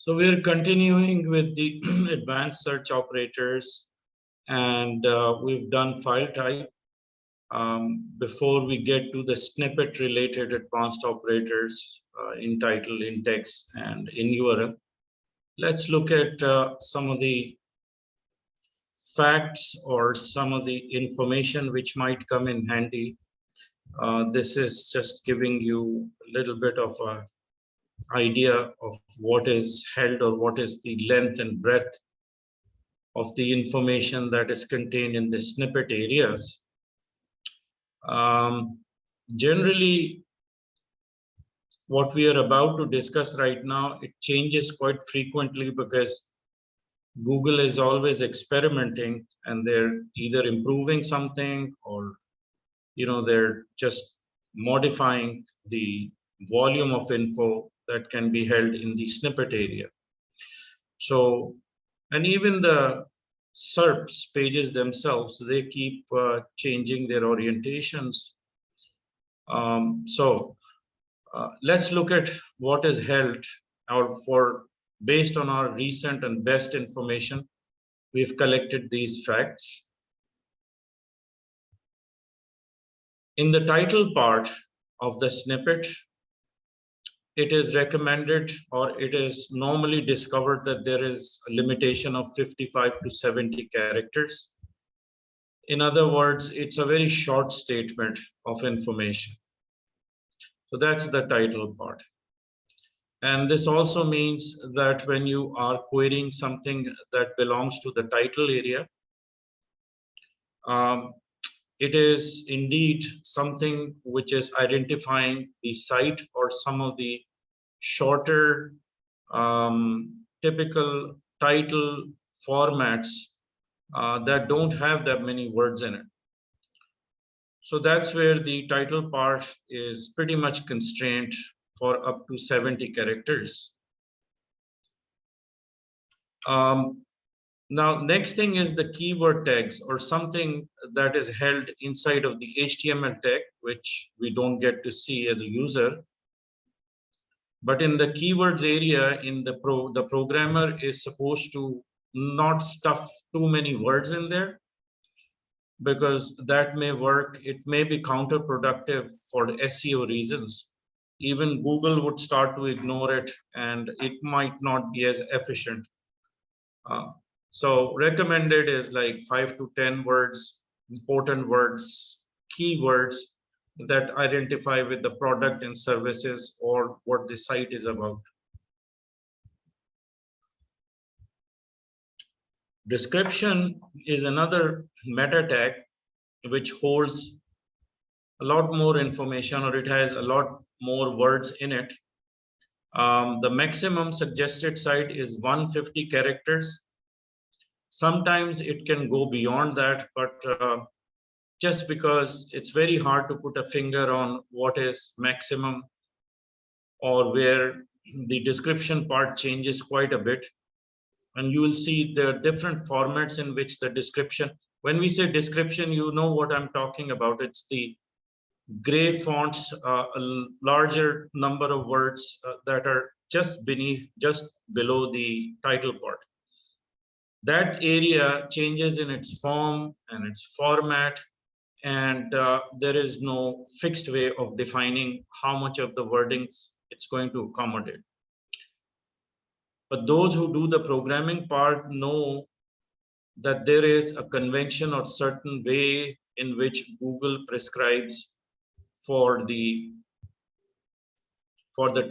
So we're continuing with the advanced search operators, and we've done file type. Before we get to the snippet related advanced operators in title, in text, and in URL, let's look at some of the facts or some of the information which might come in handy. This is just giving you a little bit of a idea of what is held or what is the length and breadth of the information that is contained in the snippet areas. Generally, what we are about to discuss right now, it changes quite frequently because Google is always experimenting and they're either improving something or they're just modifying the volume of info that can be held in the snippet area. So, and even the CIRS pages themselves, they keep changing their orientations. Let's look at what is held based on our recent and best information. We've collected these facts. In the title part of the snippet, it is recommended, or it is normally discovered, that there is a limitation of 55 to 70 characters. In other words, it's a very short statement of information. So that's the title part. And this also means that when you are querying something that belongs to the title area, it is indeed something which is identifying the site or some of the shorter typical title formats that don't have that many words in it. So that's where the title part is pretty much constrained for up to 70 characters. Now, next thing is the keyword tags, or something that is held inside of the HTML tag, which we don't get to see as a user. But in the keywords area, in the programmer is supposed to not stuff too many words in there, because that may work. It may be counterproductive for SEO reasons. Even Google would start to ignore it, and it might not be as efficient. So recommended is like 5 to 10 words, important words, keywords that identify with the product and services or what the site is about. Description is another meta tag which holds a lot more information, or it has a lot more words in it. The maximum suggested site is 150 characters. Sometimes it can go beyond that, but just because it's very hard to put a finger on what is maximum, or where the description part changes quite a bit. And you will see the different formats in which the description, when we say description, you know what I'm talking about. It's the gray fonts, a larger number of words that are just below the title part. That area changes in its form and its format, and there is no fixed way of defining how much of the wordings it's going to accommodate. But those who do the programming part know that there is a convention or certain way in which Google prescribes for the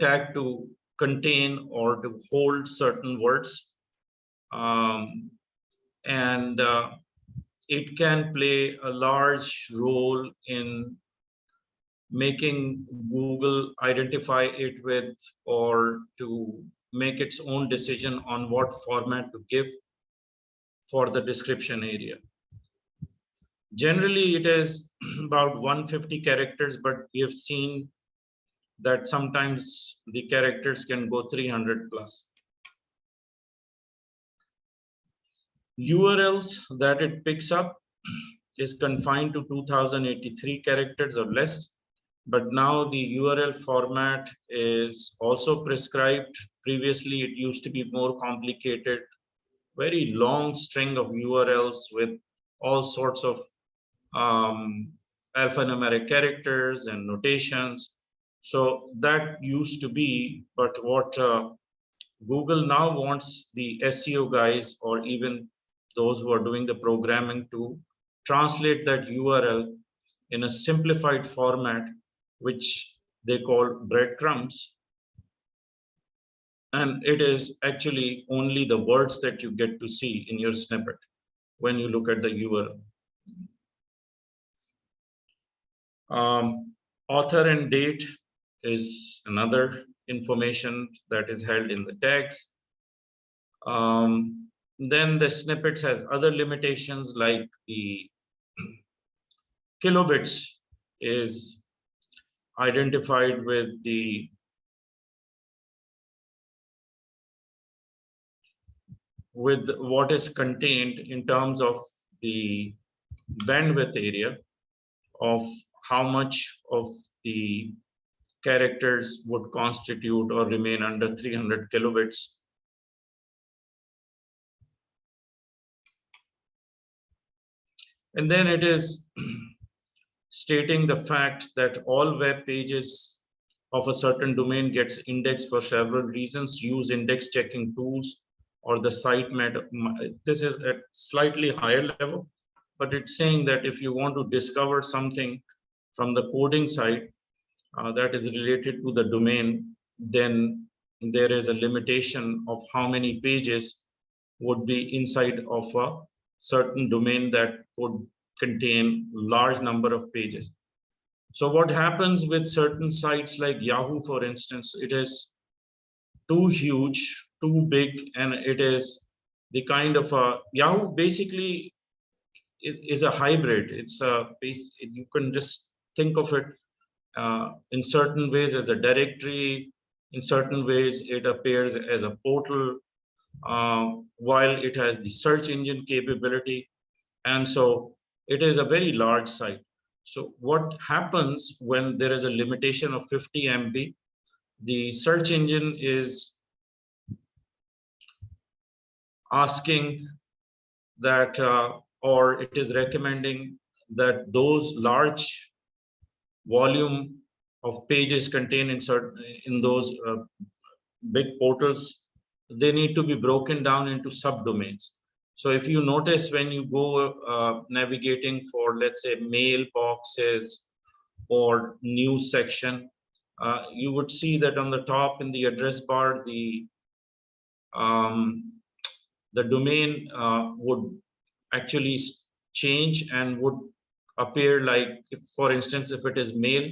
tag to contain or to hold certain words. It can play a large role in making Google identify it with, or to make its own decision on what format to give for the description area. Generally, it is about 150 characters, but we have seen that sometimes the characters can go 300 plus. URLs that it picks up is confined to 2083 characters or less. but now the URL format is also prescribed. Previously, it used to be more complicated, very long string of URLs with all sorts of alphanumeric characters and notations. So that used to be, but what Google now wants the SEO guys or even those who are doing the programming to translate that URL in a simplified format, which they call breadcrumbs. And it is actually only the words that you get to see in your snippet when you look at the URL. Author and date is another information that is held in the tags. Then the snippets has other limitations, like the kilobits is identified with what is contained in terms of the bandwidth area of how much of the characters would constitute or remain under 300 kilobits. And then it is stating the fact that all web pages of a certain domain gets indexed for several reasons. Use index checking tools or the site meta. This is at slightly higher level, but it's saying that if you want to discover something from the coding side that is related to the domain, then there is a limitation of how many pages would be inside of a certain domain that would contain large number of pages. So what happens with certain sites like Yahoo, for instance, it is too huge, too big, and it is the kind of a Yahoo basically is a hybrid. It's a base, you can just think of it in certain ways as a directory, in certain ways it appears as a portal, while it has the search engine capability. And so it is a very large site. So what happens when there is a limitation of 50 MB, the search engine is asking that, or it is recommending that those large volume of pages contained in those big portals, they need to be broken down into subdomains. So if you notice when you go navigating for, let's say, mailboxes or news section, you would see that on the top in the address bar, the domain would actually change and would appear like, if, for instance, if it is mail,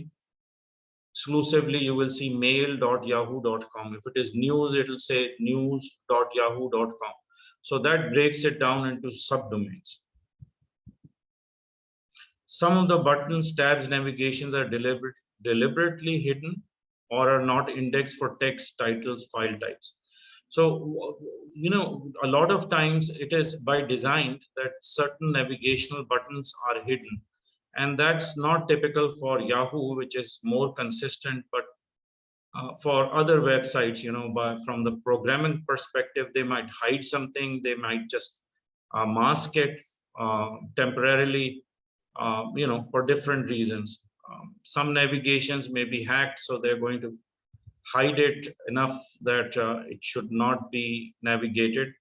exclusively you will see mail.yahoo.com. If it is news, it will say news.yahoo.com. So that breaks it down into subdomains. Some of the buttons, tabs, navigations are deliberately hidden or are not indexed for text, titles, file types. So, you know, a lot of times it is by design that certain navigational buttons are hidden. And that's not typical for Yahoo, which is more consistent, but for other websites, you know, from the programming perspective, they might hide something, they might just mask it temporarily, you know, for different reasons. Some navigations may be hacked, so they're going to hide it enough that it should not be navigated.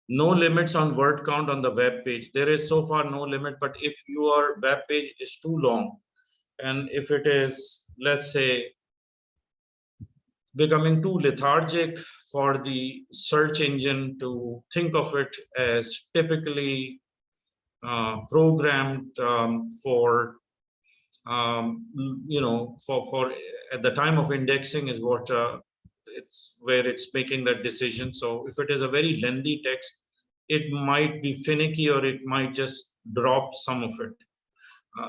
No limits on word count on the web page. There is so far no limit, but if your web page is too long, and if it is, let's say, becoming too lethargic for the search engine to think of it as typically programmed for, you know, for at the time of indexing is what it's where it's making that decision. So if it is a very lengthy text, it might be finicky or it might just drop some of it.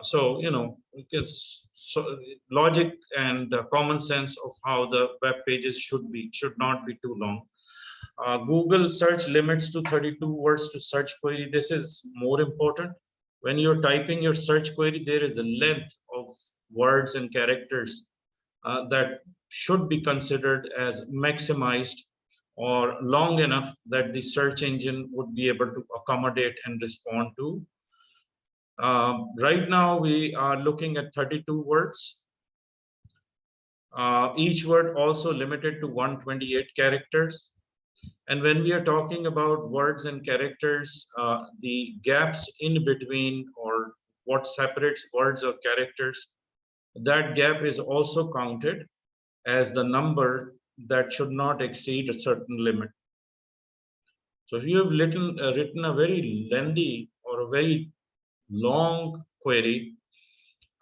So, you know, because logic and common sense of how the web pages should not be too long. Google search limits to 32 words to search query. This is more important. When you're typing your search query, there is a length of words and characters that should be considered as maximized or long enough that the search engine would be able to accommodate and respond to. Right now, we are looking at 32 words. Each word also limited to 128 characters. And when we are talking about words and characters, the gaps in between or what separates words or characters, that gap is also counted as the number that should not exceed a certain limit. So if you have written a very lengthy or a very long query,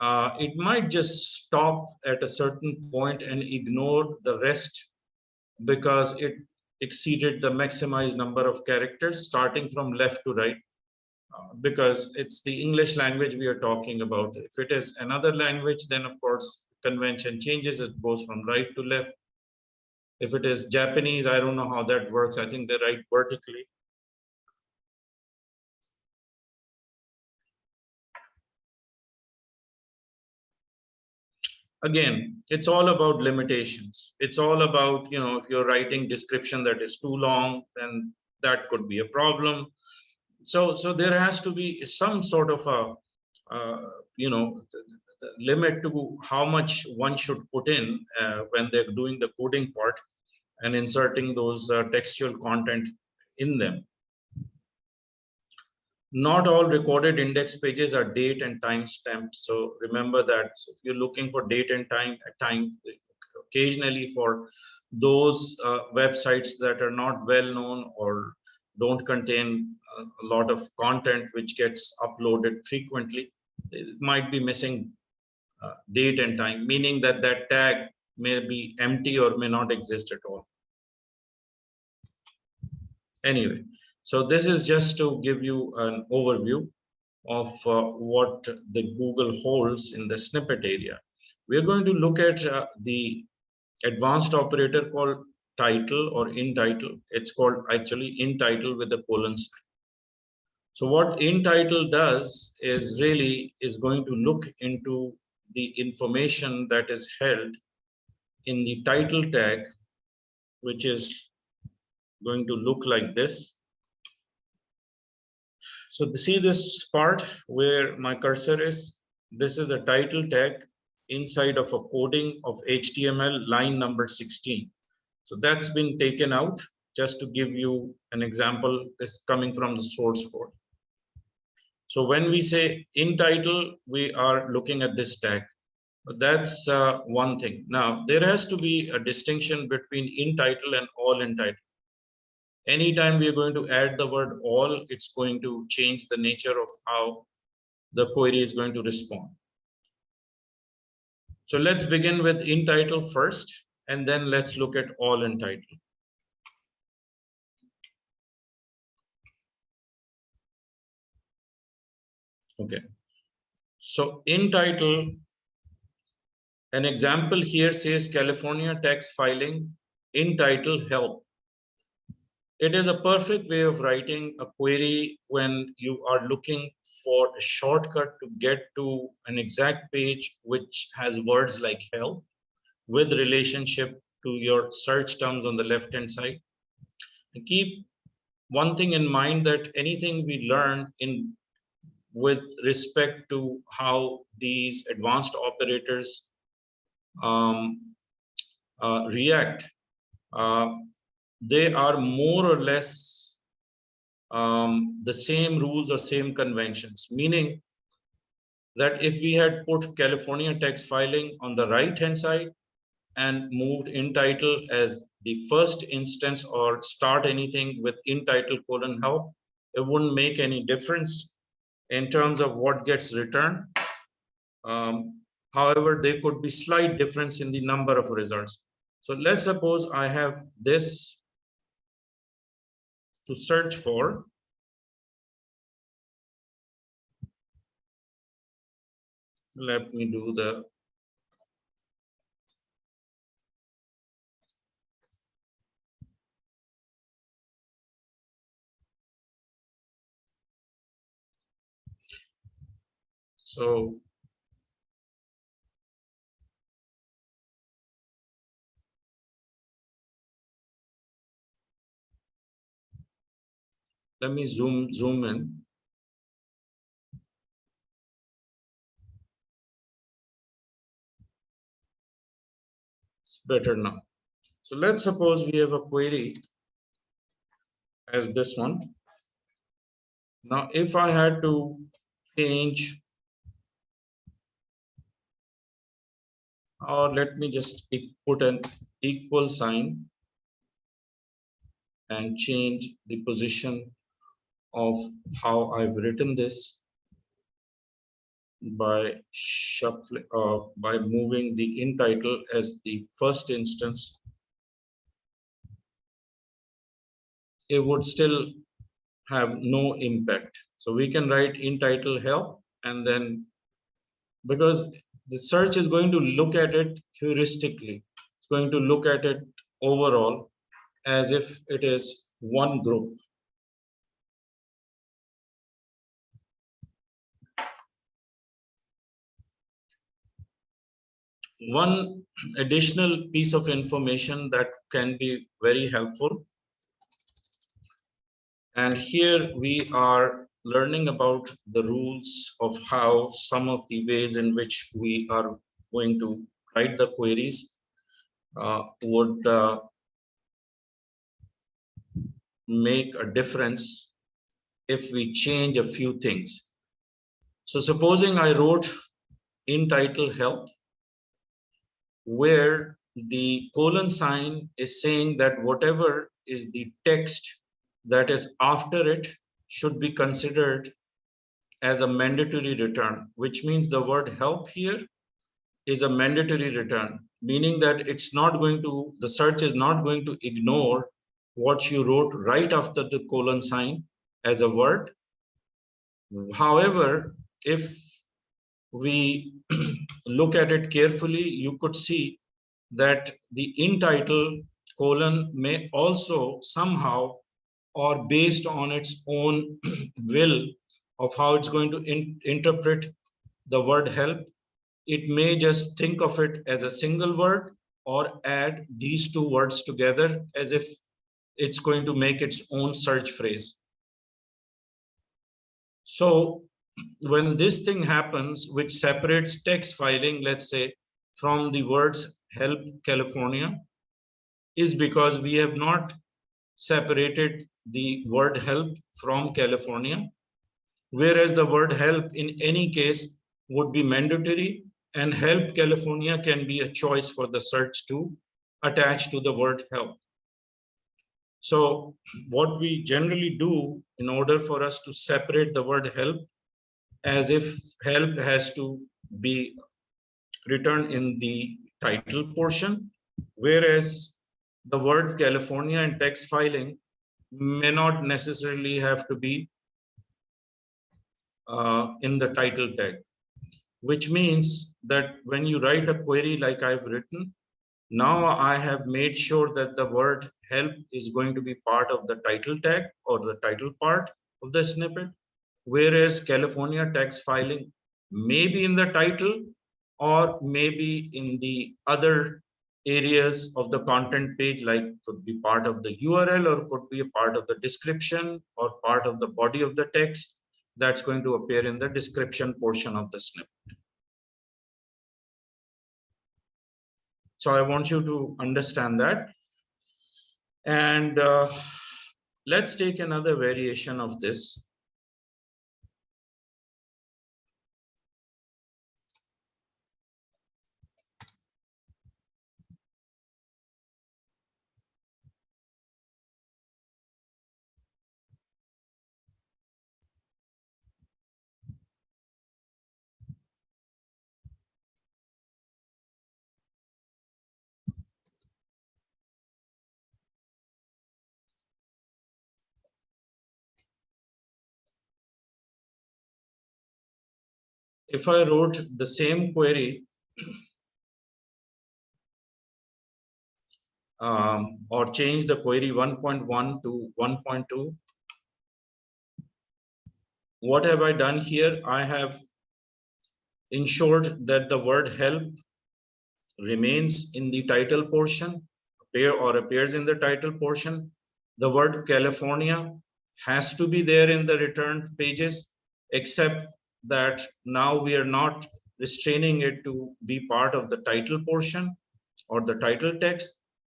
it might just stop at a certain point and ignore the rest because it exceeded the maximized number of characters starting from left to right, because it's the English language we are talking about. If it is another language, then of course convention changes, it goes from right to left. If it is Japanese, I don't know how that works. I think they write vertically. Again, it's all about limitations. It's all about, if you're writing description that is too long, then that could be a problem. So there has to be some sort of a, the limit to how much one should put in when they're doing the coding part and inserting those textual content in them. Not all recorded index pages are date and time stamped. So remember that. So if you're looking for date and time, occasionally for those websites that are not well known or don't contain a lot of content which gets uploaded frequently, it might be missing date and time, meaning that that tag may be empty or may not exist at all. Anyway, so this is just to give you an overview of what the Google holds in the snippet area. We're going to look at the advanced operator called title or in title. It's called actually in title with a colon sign. So what in title does is really is going to look into the information that is held in the title tag, which is going to look like this. So see this part where my cursor is, this is a title tag inside of a coding of HTML line number 16. So that's been taken out just to give you an example. This is coming from the source code. So when we say in title, we are looking at this tag. But that's one thing. Now there has to be a distinction between in title and all in title. Anytime we are going to add the word all, it's going to change the nature of how the query is going to respond. So let's begin with in title first, and then let's look at all in title. Okay. So in title, an example here says California tax filing in title help. It is a perfect way of writing a query when you are looking for a shortcut to get to an exact page which has words like help with relationship to your search terms on the left hand side. And keep one thing in mind, that anything we learn in with respect to how these advanced operators react, they are more or less the same rules or same conventions, meaning that if we had put California tax filing on the right hand side and moved in title as the first instance or start anything with in title colon help, it wouldn't make any difference in terms of what gets returned. However, there could be slight difference in the number of results. So let's suppose I have this to search for. Let me do the So let me zoom in. It's better now. So let's suppose we have a query as this one. Now, if I had to change, or let me just put an equal sign and change the position of how I've written this by shuffling, by moving the in title as the first instance, it would still have no impact. So we can write in title help, and then because the search is going to look at it heuristically, it's going to look at it overall as if it is one group. One additional piece of information that can be very helpful, and here we are learning about the rules of how some of the ways in which we are going to write the queries would make a difference if we change a few things. So supposing I wrote in title help, where the colon sign is saying that whatever is the text that is after it should be considered as a mandatory return, which means the word help here is a mandatory return, meaning that it's not going to, the search is not going to ignore what you wrote right after the colon sign as a word. However, if we look at it carefully, you could see that the in title colon may also somehow, or based on its own will of how it's going to interpret the word help, it may just think of it as a single word or add these two words together as if it's going to make its own search phrase. So when this thing happens, which separates text filing, let's say, from the words help California, is because we have not separated the word help from California, whereas the word help in any case would be mandatory, and help California can be a choice for the search to attach to the word help. So what we generally do in order for us to separate the word help, as if help has to be written in the title portion, whereas the word California in text filing may not necessarily have to be in the title tag, which means that when you write a query like I've written, now I have made sure that the word help is going to be part of the title tag or the title part of the snippet, whereas California text filing may be in the title or maybe in the other areas of the content page, like could be part of the URL or could be a part of the description or part of the body of the text that's going to appear in the description portion of the snippet. So I want you to understand that. And let's take another variation of this. If I wrote the same query or change the query 1.1 to 1.2, what have I done here? I have ensured that the word help remains in the title portion, appears in the title portion. The word California has to be there in the returned pages, except that now we are not restraining it to be part of the title portion or the title text,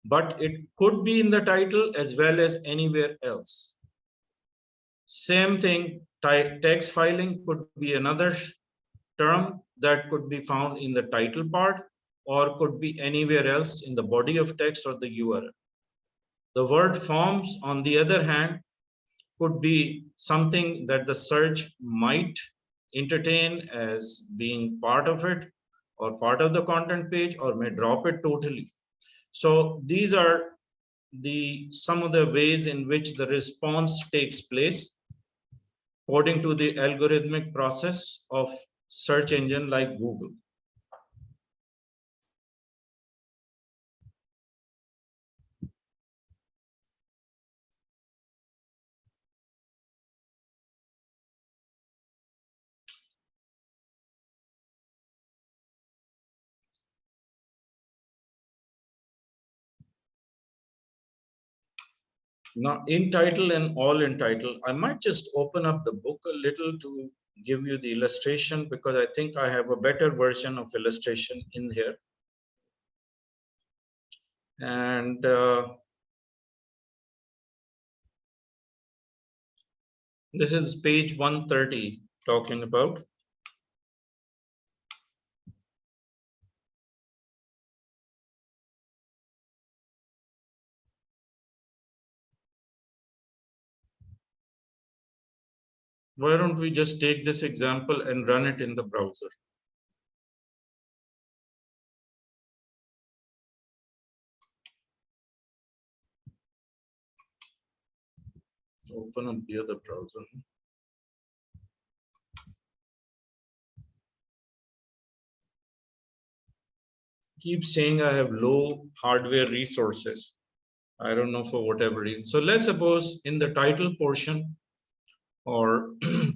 but it could be in the title as well as anywhere else. Same thing, text filing could be another term that could be found in the title part or could be anywhere else in the body of text or the URL. The word forms, on the other hand, could be something that the search might entertain as being part of it or part of the content page, or may drop it totally. So these are some of the ways in which the response takes place according to the algorithmic process of search engine like Google. Now, in title and all in title, I might just open up the book a little to give you the illustration, because I think I have a better version of illustration in here. And this is page 130 talking about. Why don't we just take this example and run it in the browser? Open up the other browser. Keep saying I have low hardware resources. I don't know, for whatever reason. So let's suppose in the title portion or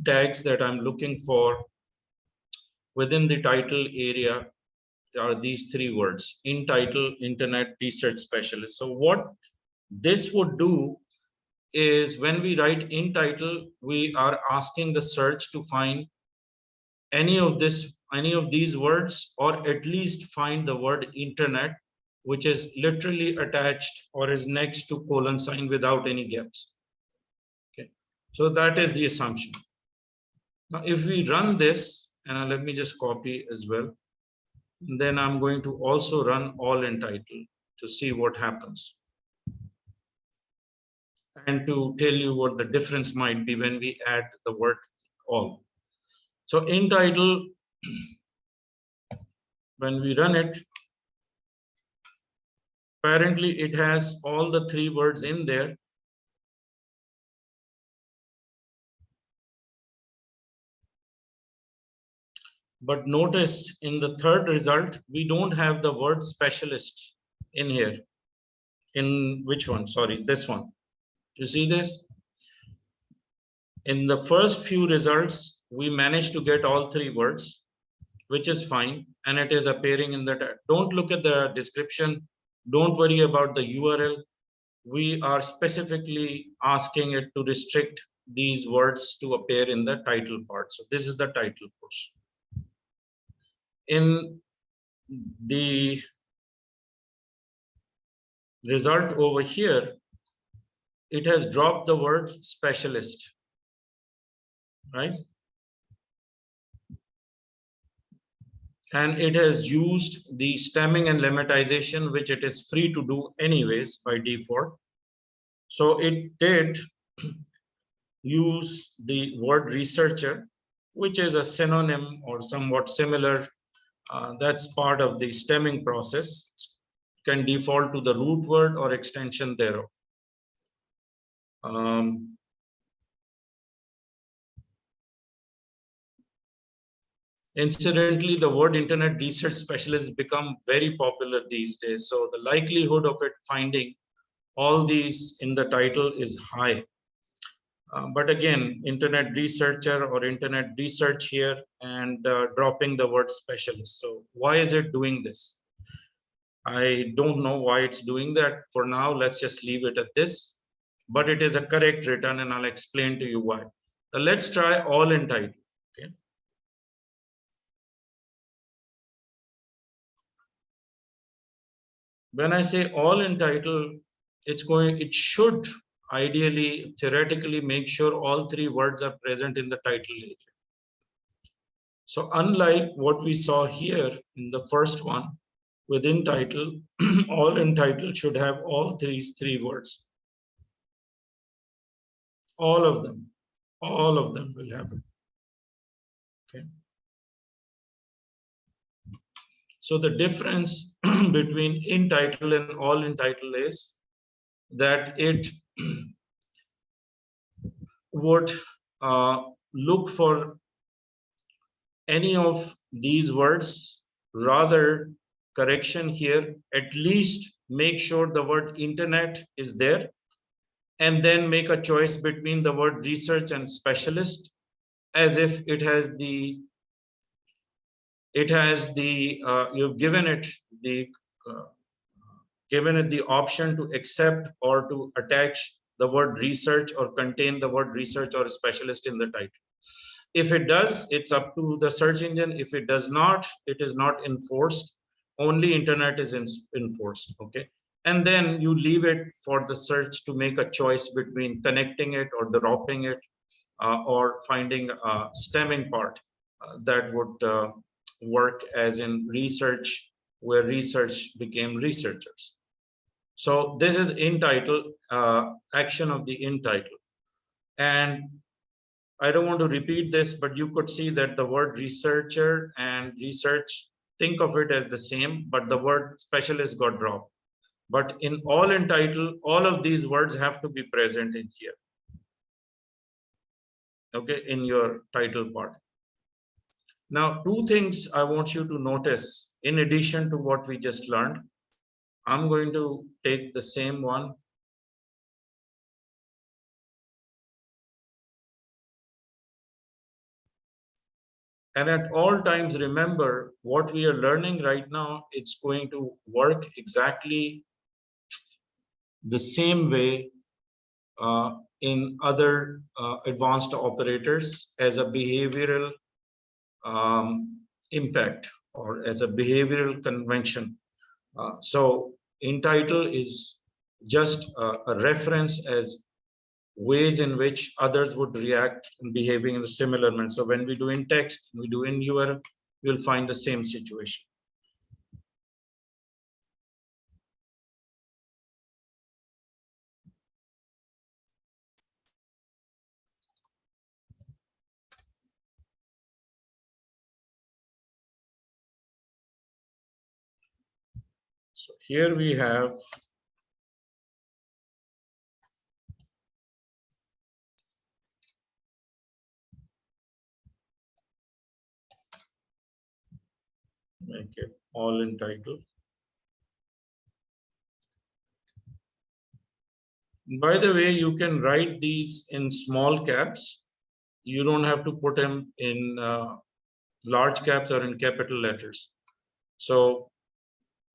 tags that I'm looking for within the title area are these three words: in title, internet, research specialist. So what this would do is, when we write in title, we are asking the search to find any of these words, or at least find the word internet, which is literally attached or is next to colon sign without any gaps. Okay, so that is the assumption. Now, if we run this, and let me just copy as well, then I'm going to also run all in title to see what happens, and to tell you what the difference might be when we add the word all. So in title, when we run it, apparently it has all the three words in there. But notice in the third result, we don't have the word specialist in here. In which one? Sorry, this one. You see this? In the first few results, we managed to get all three words, which is fine, and it is appearing in the tag. Don't look at the description. Don't worry about the URL. We are specifically asking it to restrict these words to appear in the title part. So this is the title portion. In the result over here, it has dropped the word specialist, right? And it has used the stemming and lemmatization, which it is free to do anyways by default. So it did use the word researcher, which is a synonym or somewhat similar. That's part of the stemming process. Can default to the root word or extension thereof. Incidentally, the word internet research specialist become very popular these days. So the likelihood of it finding all these in the title is high. But again, internet researcher or internet research here and dropping the word specialist. So why is it doing this? I don't know why it's doing that. For now, let's just leave it at this. But it is a correct return, and I'll explain to you why. Now let's try all in title. Okay. When I say all in title, it should ideally, theoretically make sure all three words are present in the title area. So unlike what we saw here in the first one, within title, all in title should have all these three words. All of them will have it. Okay. So the difference between in title and all in title is that it would look for any of these words. Rather, correction here, at least make sure the word internet is there, and then make a choice between the word research and specialist, as if it has the you've given it uh, the option to accept or to attach the word research or contain the word research or specialist in the title. If it does, it's up to the search engine. If it does not, it is not enforced. Only internet is enforced. Okay. And then you leave it for the search to make a choice between connecting it or dropping it, or finding a stemming part that would work as in research, where research became researchers. So this is in title, action of the in title. And I don't want to repeat this, but you could see that the word researcher and research, think of it as the same, but the word specialist got dropped. But in all in title, all of these words have to be present in here. Okay, in your title part. Now, two things I want you to notice in addition to what we just learned. I'm going to take the same one. And at all times, remember what we are learning right now, it's going to work exactly the same way in other advanced operators as a behavioral impact or as a behavioral convention. So in title is just a reference as ways in which others would react and behaving in a similar manner. So when we do in text, we do in URL, you'll find the same situation. So here we have make it all in title. By the way, you can write these in small caps. You don't have to put them in large caps or in capital letters. So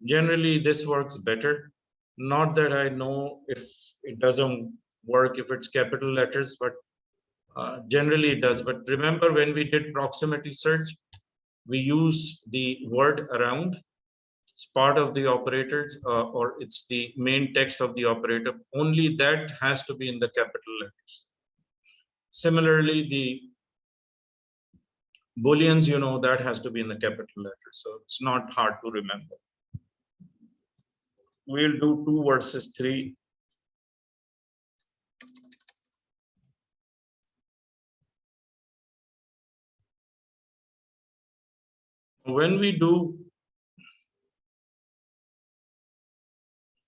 generally this works better. Not that I know if it doesn't work if it's capital letters, but generally it does. But remember when we did proximity search, we use the word around. It's part of the operators, or it's the main text of the operator. Only that has to be in the capital letters. Similarly, the Booleans, you know, that has to be in the capital letters. So it's not hard to remember. We'll do 2 versus 3. When we do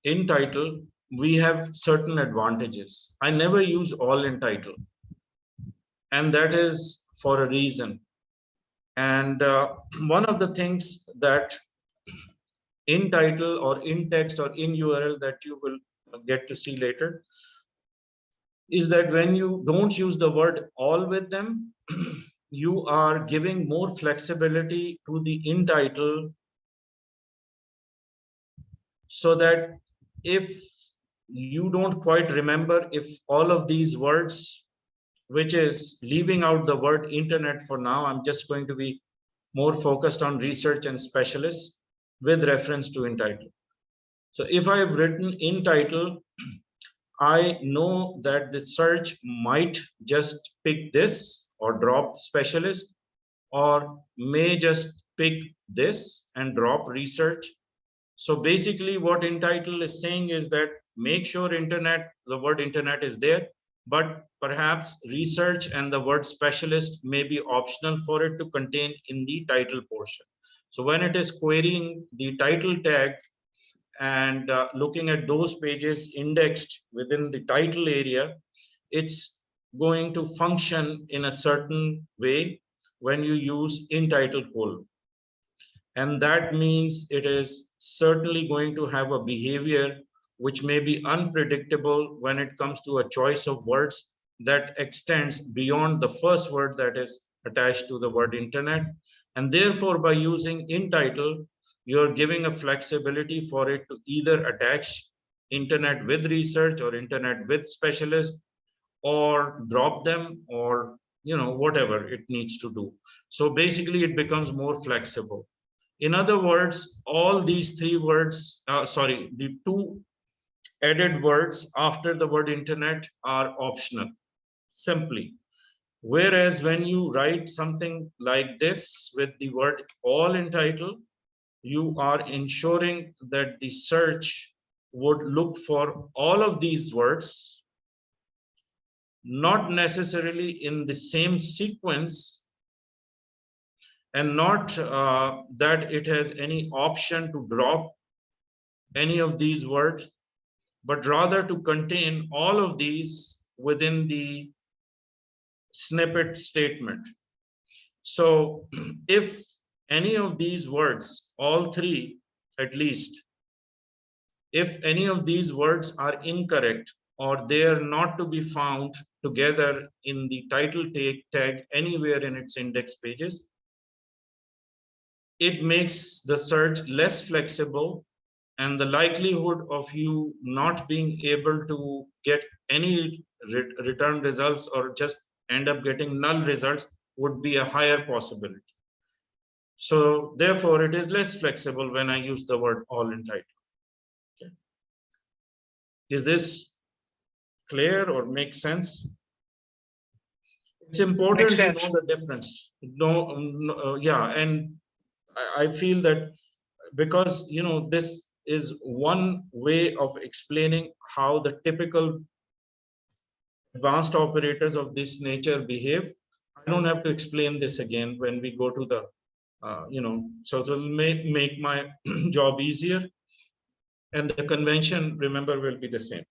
in title, we have certain advantages. I never use all in title, and that is for a reason. And one of the things that in title or in text or in URL that you will get to see later, is that when you don't use the word all with them, you are giving more flexibility to the in title, so that if you don't quite remember if all of these words, which is leaving out the word internet for now, I'm just going to be more focused on research and specialists with reference to in title. So if I have written in title, I know that the search might just pick this or drop specialist, or may just pick this and drop research. So basically what in title is saying is that make sure internet, the word internet is there, but perhaps research and the word specialist may be optional for it to contain in the title portion. So when it is querying the title tag and looking at those pages indexed within the title area, it's going to function in a certain way when you use in title colon. And that means it is certainly going to have a behavior which may be unpredictable when it comes to a choice of words that extends beyond the first word that is attached to the word internet. And therefore, by using in title, you're giving a flexibility for it to either attach internet with research or internet with specialist, or drop them, or whatever it needs to do. So basically it becomes more flexible. In other words, all these three words, the two added words after the word internet are optional, simply. Whereas when you write something like this with the word all in title, you are ensuring that the search would look for all of these words, not necessarily in the same sequence, and not that it has any option to drop any of these words, but rather to contain all of these within the snippet statement. So if any of these words, all three at least, if any of these words are incorrect or they are not to be found together in the title tag anywhere in its index pages, it makes the search less flexible, and the likelihood of you not being able to get any return results or just end up getting null results would be a higher possibility. So therefore it is less flexible when I use the word all in title. Okay. Is this clear or makes sense? It's important to know the difference. Yeah, and I feel that because this is one way of explaining how the typical advanced operators of this nature behave. I don't have to explain this again when we go to the so it will make my job easier, and the convention, remember, will be the same.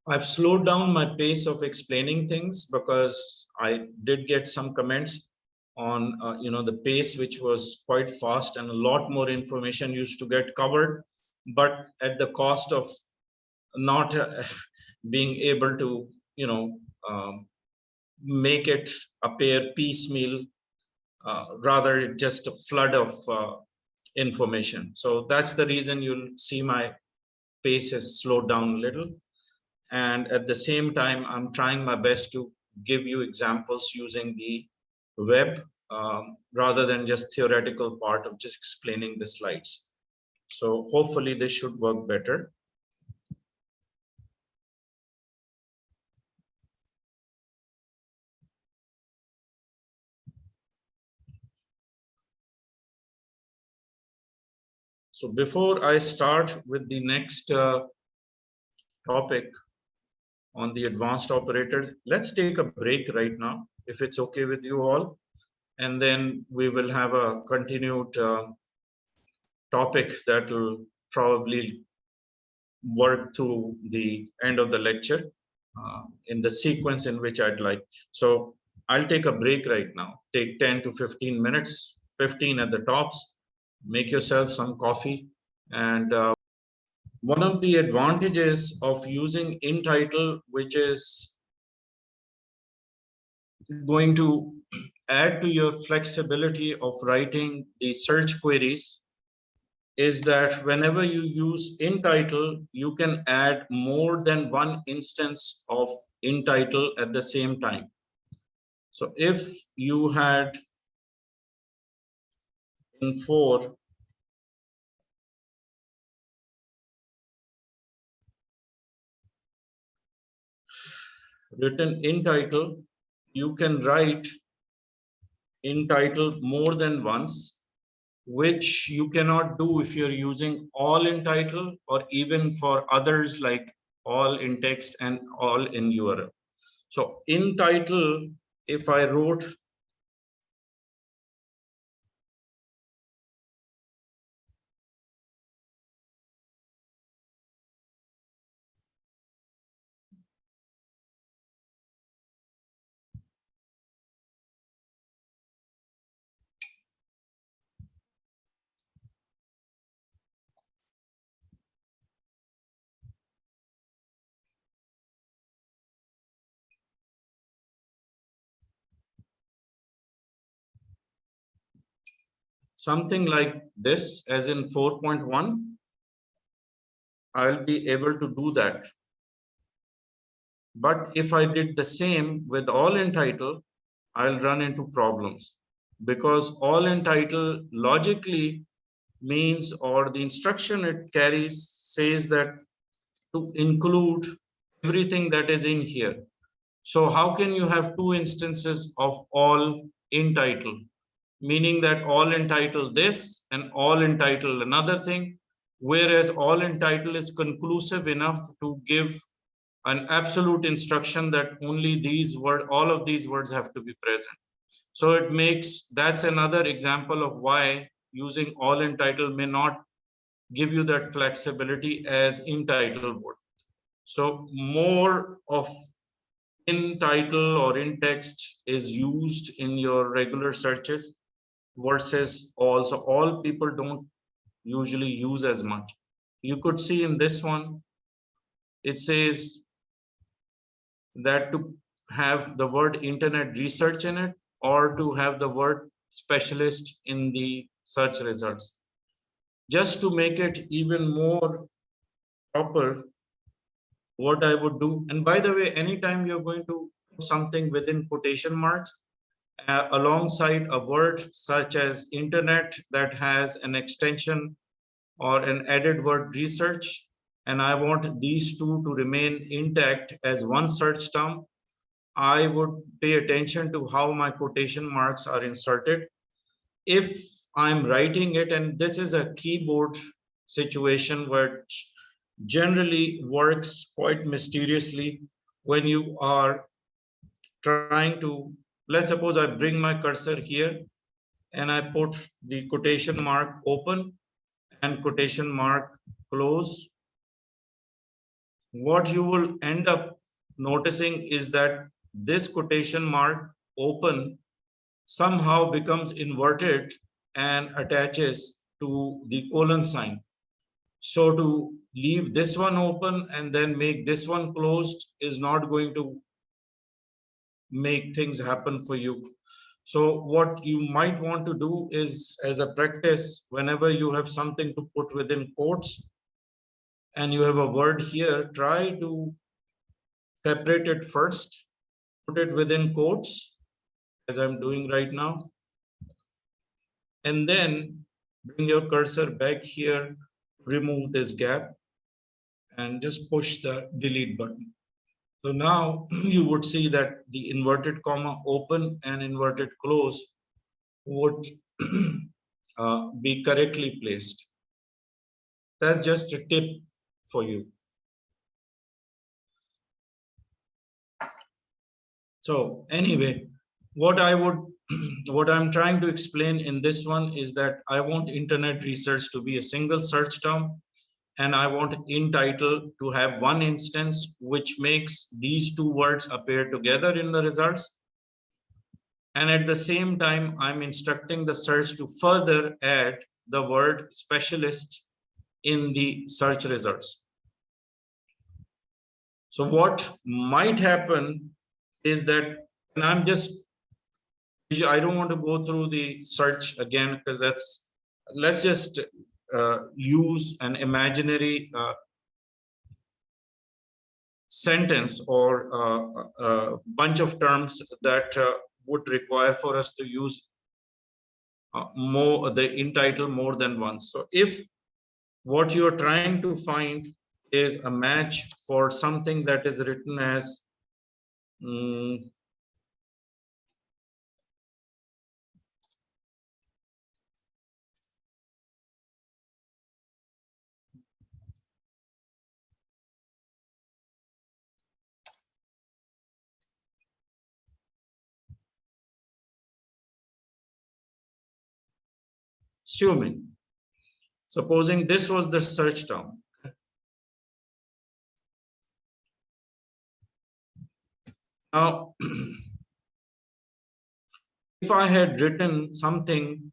I've slowed down my pace of explaining things because I did get some comments on the pace, which was quite fast and a lot more information used to get covered, but at the cost of not being able to make it appear piecemeal, rather just a flood of information. So that's the reason you'll see my pace has slowed down a little. And at the same time, I'm trying my best to give you examples using the web, rather than just theoretical part of just explaining the slides. So hopefully this should work better. So before I start with the next topic on the advanced operators, let's take a break right now, if it's okay with you all. And then we will have a continued topic that will probably work through the end of the lecture in the sequence in which I'd like. So I'll take a break right now, take 10 to 15 minutes, 15 at the tops, make yourself some coffee. And one of the advantages of using in title, which is going to add to your flexibility of writing the search queries, is that whenever you use in title, you can add more than one instance of in title at the same time. So if you had in 4 written in title, you can write in title more than once, which you cannot do if you're using all in title, or even for others like all in text and all in URL. So in title, if I wrote something like this, as in 4.1, I'll be able to do that. But if I did the same with all in title, I'll run into problems, because all in title logically means, or the instruction it carries says that to include everything that is in here. So how can you have two instances of all in title? Meaning that all entitle this and all entitle another thing, whereas all entitle is conclusive enough to give an absolute instruction that only all of these words have to be present. So it makes, that's another example of why using all entitle may not give you that flexibility as in title would. So more of in title or in text is used in your regular searches versus all. So all people don't usually use as much. You could see in this one, it says that to have the word internet research in it, or to have the word specialist in the search results. Just to make it even more proper, what I would do, and by the way, anytime you're going to put something within quotation marks, alongside a word such as internet that has an extension or an added word research, and I want these two to remain intact as one search term, I would pay attention to how my quotation marks are inserted. If I'm writing it, and this is a keyboard situation which generally works quite mysteriously when you are trying to, let's suppose I bring my cursor here and I put the quotation mark open and quotation mark close. What you will end up noticing is that this quotation mark open somehow becomes inverted and attaches to the colon sign. So to leave this one open and then make this one closed is not going to make things happen for you. So what you might want to do is, as a practice, whenever you have something to put within quotes and you have a word here, try to separate it first, put it within quotes, as I'm doing right now, and then bring your cursor back here, remove this gap, and just push the delete button. So now you would see that the inverted comma open and inverted close would be correctly placed. That's just a tip for you. So anyway, what I'm trying to explain in this one is that I want internet research to be a single search term, and I want in title to have one instance which makes these two words appear together in the results. And at the same time, I'm instructing the search to further add the word specialist in the search results. So what might happen is that, and I don't want to go through the search again because let's just use an imaginary sentence or a bunch of terms that would require for us to use in title more than once. So if what you're trying to find is a match for something that is written as supposing this was the search term. Now, if I had written something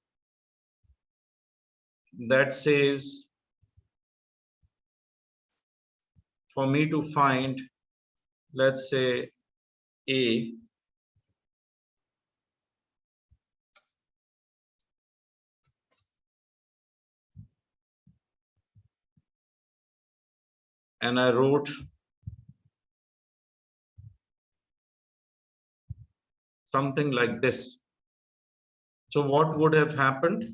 that says for me to find, let's say, A, and I wrote something like this. So what would have happened?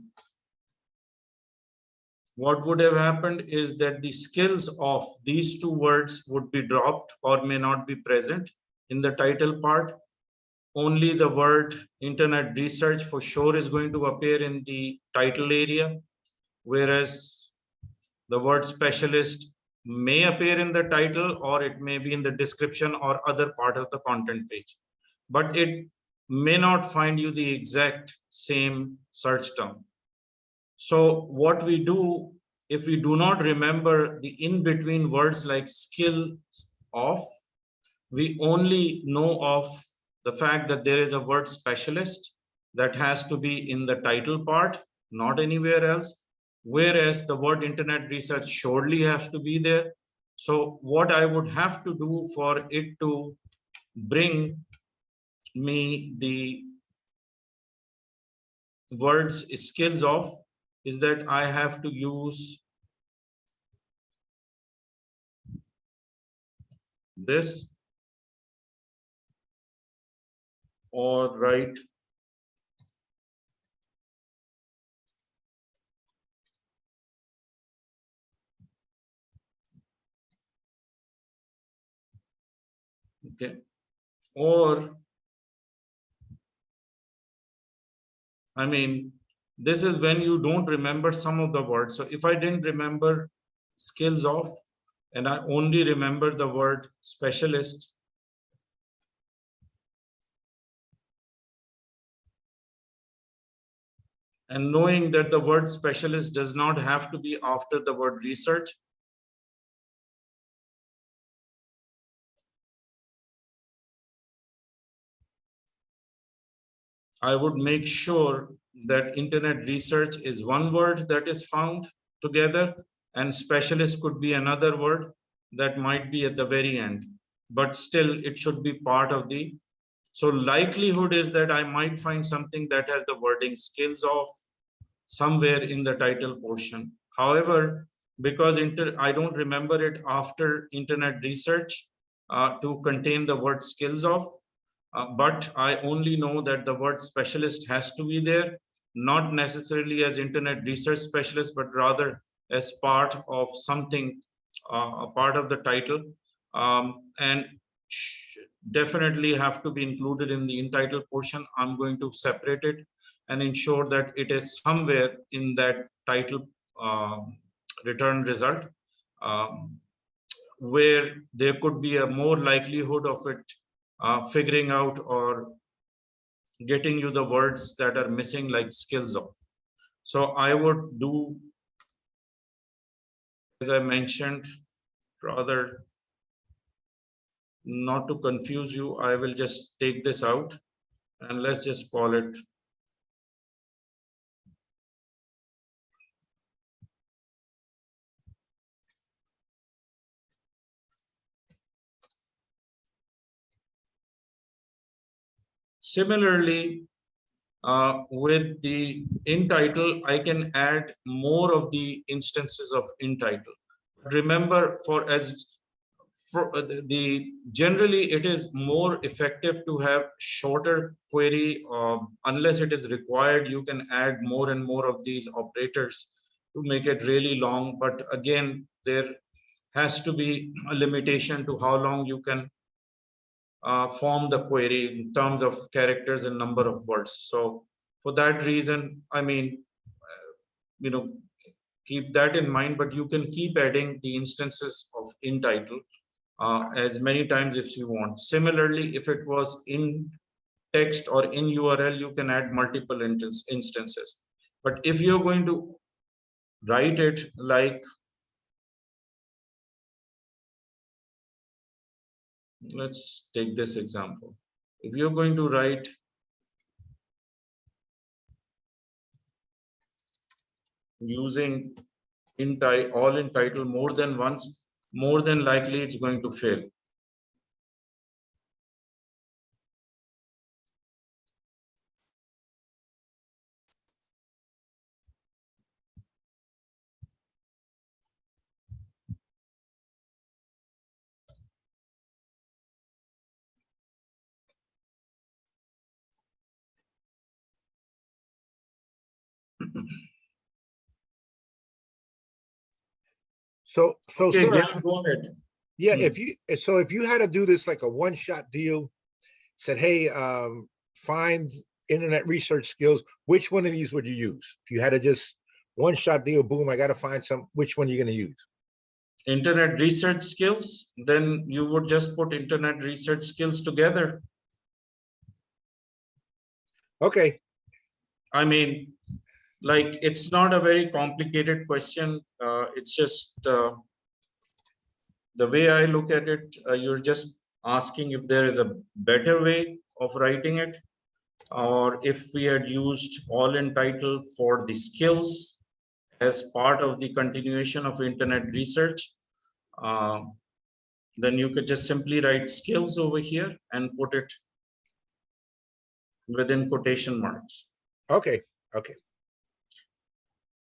What would have happened is that the skills of these two words would be dropped or may not be present in the title part. Only the word internet research for sure is going to appear in the title area, whereas the word specialist may appear in the title or it may be in the description or other part of the content page, but it may not find you the exact same search term. So what we do, if we do not remember the in-between words like skill of, we only know of the fact that there is a word specialist that has to be in the title part, not anywhere else, whereas the word internet research surely has to be there. So what I would have to do for it to bring me the words skills of is that I have to use this or write okay, or I mean, this is when you don't remember some of the words. So if I didn't remember skills of and I only remember the word specialist, and knowing that the word specialist does not have to be after the word research, I would make sure that internet research is one word that is found together and specialist could be another word that might be at the very end, but still it should be part of the, so likelihood is that I might find something that has the wording skills of somewhere in the title portion. However, because I don't remember it after internet research to contain the word skills of, but I only know that the word specialist has to be there, not necessarily as internet research specialist, but rather as part of something, a part of the title, and definitely have to be included in the in title portion. I'm going to separate it and ensure that it is somewhere in that title return result, where there could be a more likelihood of it figuring out or getting you the words that are missing like skills of. So I would do, as I mentioned, rather not to confuse you, I will just take this out and let's just call it Similarly, with the in title, I can add more of the instances of in title. Remember, for the generally it is more effective to have shorter query. Unless it is required, you can add more and more of these operators to make it really long. But again, there has to be a limitation to how long you can form the query in terms of characters and number of words. So for that reason, I mean, you know, keep that in mind, but you can keep adding the instances of in title as many times if you want. Similarly, if it was in text or in URL, you can add multiple instances. But if you're going to write it like, let's take this example. If you're going to write using all in title more than once, more than likely it's going to fail. So Okay, sir, yeah, go ahead. yeah, if you had to do this like a one-shot deal, said, hey, find internet research skills, which one of these would you use? If you had to just one-shot deal, boom, I got to find some, which one are you going to use? Internet research skills, then you would just put internet research skills together. Okay. I mean, like, it's not a very complicated question. It's just the way I look at it, you're just asking if there is a better way of writing it, or if we had used all in title for the skills as part of the continuation of internet research, then you could just simply write skills over here and put it within quotation marks. Okay. Okay.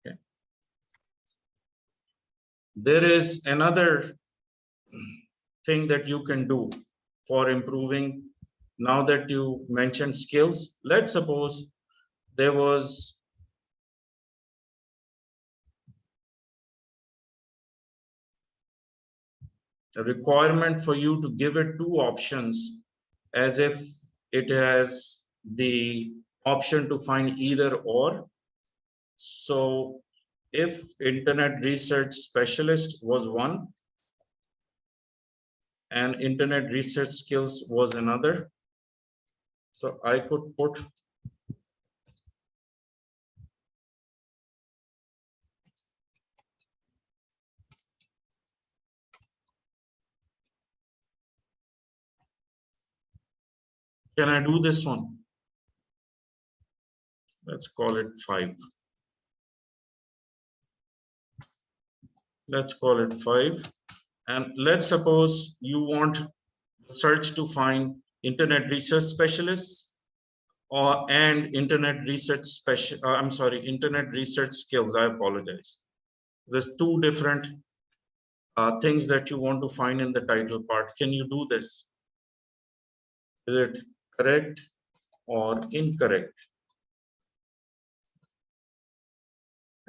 Okay. There is another thing that you can do for improving. Now that you mentioned skills, let's suppose there was a requirement for you to give it two options, as if it has the option to find either or. So if internet research specialist was one and internet research skills was another, so I could put can I do this one? Let's call it 5. Let's call it 5. And let's suppose you want search to find internet research specialists and internet research internet research skills. I apologize. There's two different things that you want to find in the title part. Can you do this? Is it correct or incorrect?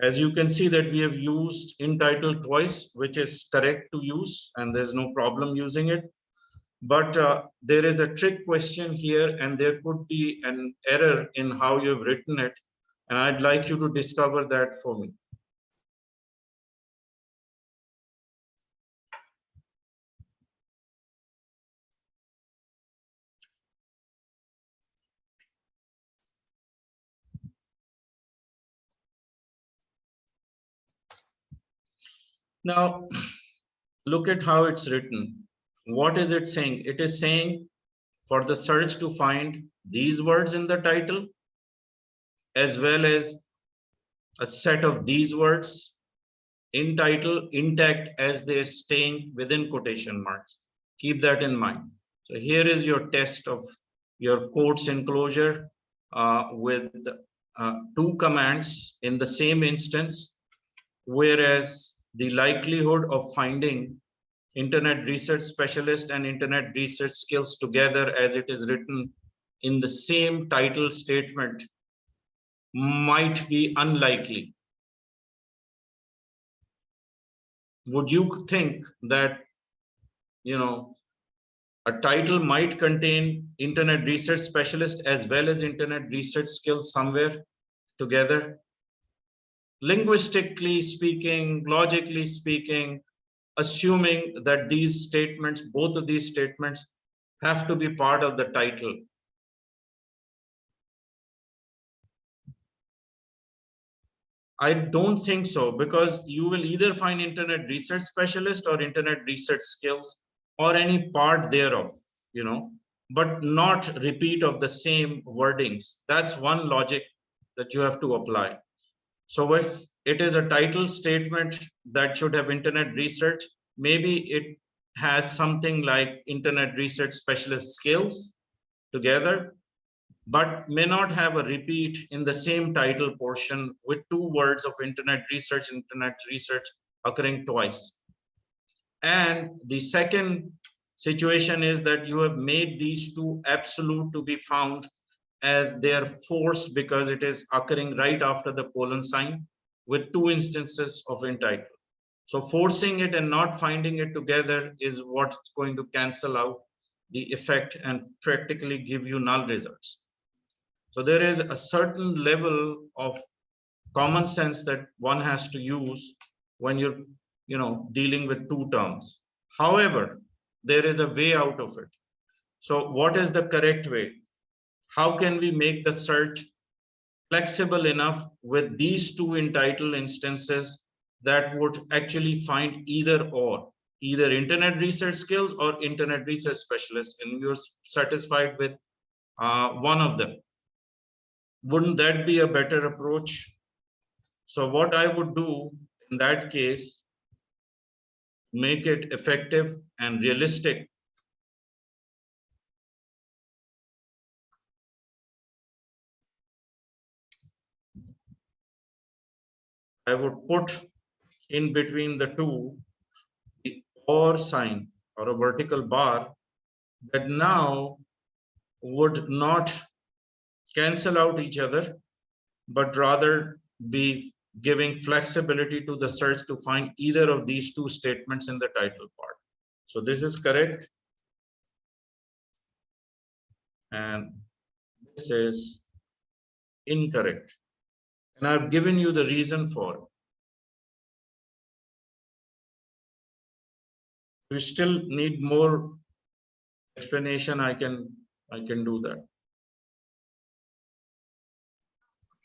As you can see that we have used in title twice, which is correct to use, and there's no problem using it. But there is a trick question here, and there could be an error in how you've written it. And I'd like you to discover that for me. Now, look at how it's written. What is it saying? It is saying for the search to find these words in the title, as well as a set of these words in title intact as they're staying within quotation marks. Keep that in mind. So here is your test of your quotes enclosure with two commands in the same instance, whereas the likelihood of finding internet research specialist and internet research skills together as it is written in the same title statement might be unlikely. Would you think that, you know, a title might contain internet research specialist as well as internet research skills somewhere together? Linguistically speaking, logically speaking, assuming that these statements, both of these statements, have to be part of the title. I don't think so, because you will either find internet research specialist or internet research skills or any part thereof, you know, but not repeat of the same wordings. That's one logic that you have to apply. So if it is a title statement that should have internet research, maybe it has something like internet research specialist skills together, but may not have a repeat in the same title portion with two words of internet research occurring twice. And the second situation is that you have made these two absolute to be found as they are forced because it is occurring right after the colon sign with two instances of in title. So forcing it and not finding it together is what's going to cancel out the effect and practically give you null results. So there is a certain level of common sense that one has to use when you're, you know, dealing with two terms. However, there is a way out of it. So what is the correct way? How can we make the search flexible enough with these two in title instances that would actually find either or, either internet research skills or internet research specialist, and you're satisfied with one of them? Wouldn't that be a better approach? So what I would do in that case, make it effective and realistic. I would put in between the two the or sign or a vertical bar that now would not cancel out each other, but rather be giving flexibility to the search to find either of these two statements in the title part. So this is correct. And this is incorrect. And I've given you the reason for it. If you still need more explanation, I can do that.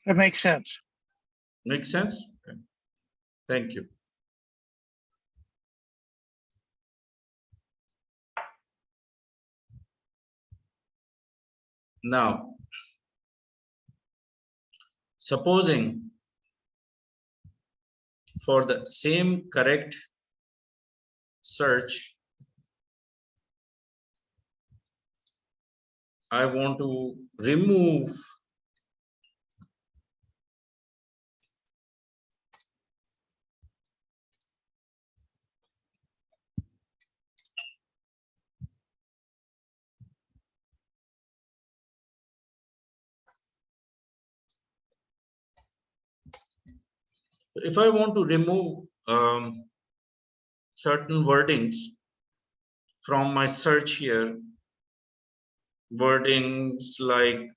That makes sense. Makes sense? Okay. Thank you. Now, supposing for the same correct search, I want to remove if I want to remove certain wordings from my search here, wordings like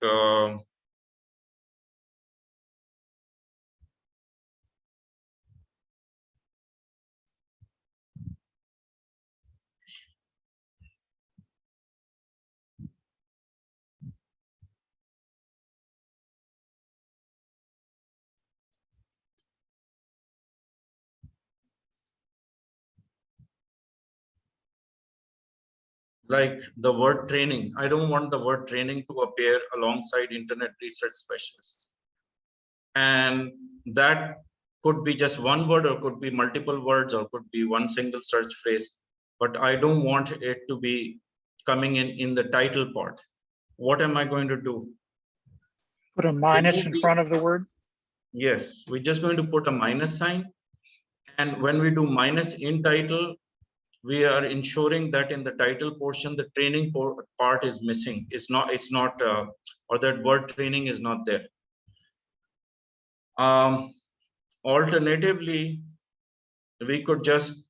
the word training. I don't want the word training to appear alongside internet research specialist. And that could be just one word or could be multiple words or could be one single search phrase, but I don't want it to be coming in the title part. what am I going to do? Put a minus Remove in the- front of the word. Yes, we're just going to put a minus sign. And when we do minus in title, we are ensuring that in the title portion, the training part is missing. It's not, or that word training is not there. Alternatively, we could just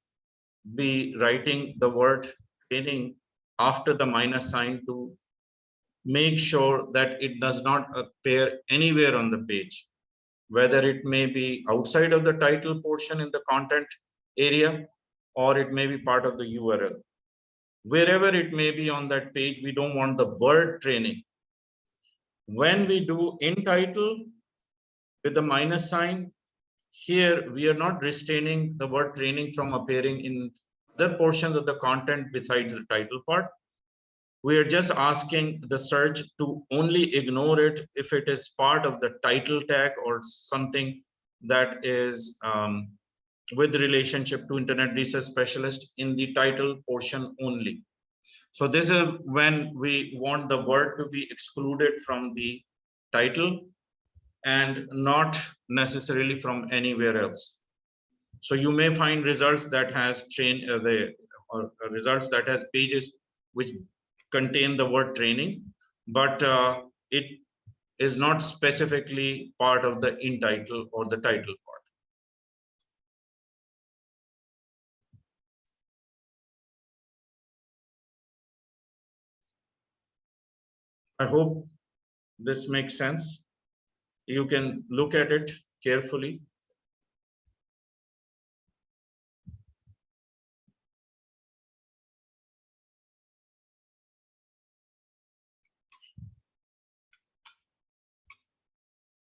be writing the word training after the minus sign to make sure that it does not appear anywhere on the page, whether it may be outside of the title portion in the content area, or it may be part of the URL. Wherever it may be on that page, we don't want the word training. When we do in title with the minus sign, here we are not restraining the word training from appearing in other portions of the content besides the title part. We are just asking the search to only ignore it if it is part of the title tag or something that is with relationship to internet research specialist in the title portion only. So this is when we want the word to be excluded from the title and not necessarily from anywhere else. So you may find results that has results that has pages which contain the word training, but it is not specifically part of the in title or the title part. I hope this makes sense. You can look at it carefully.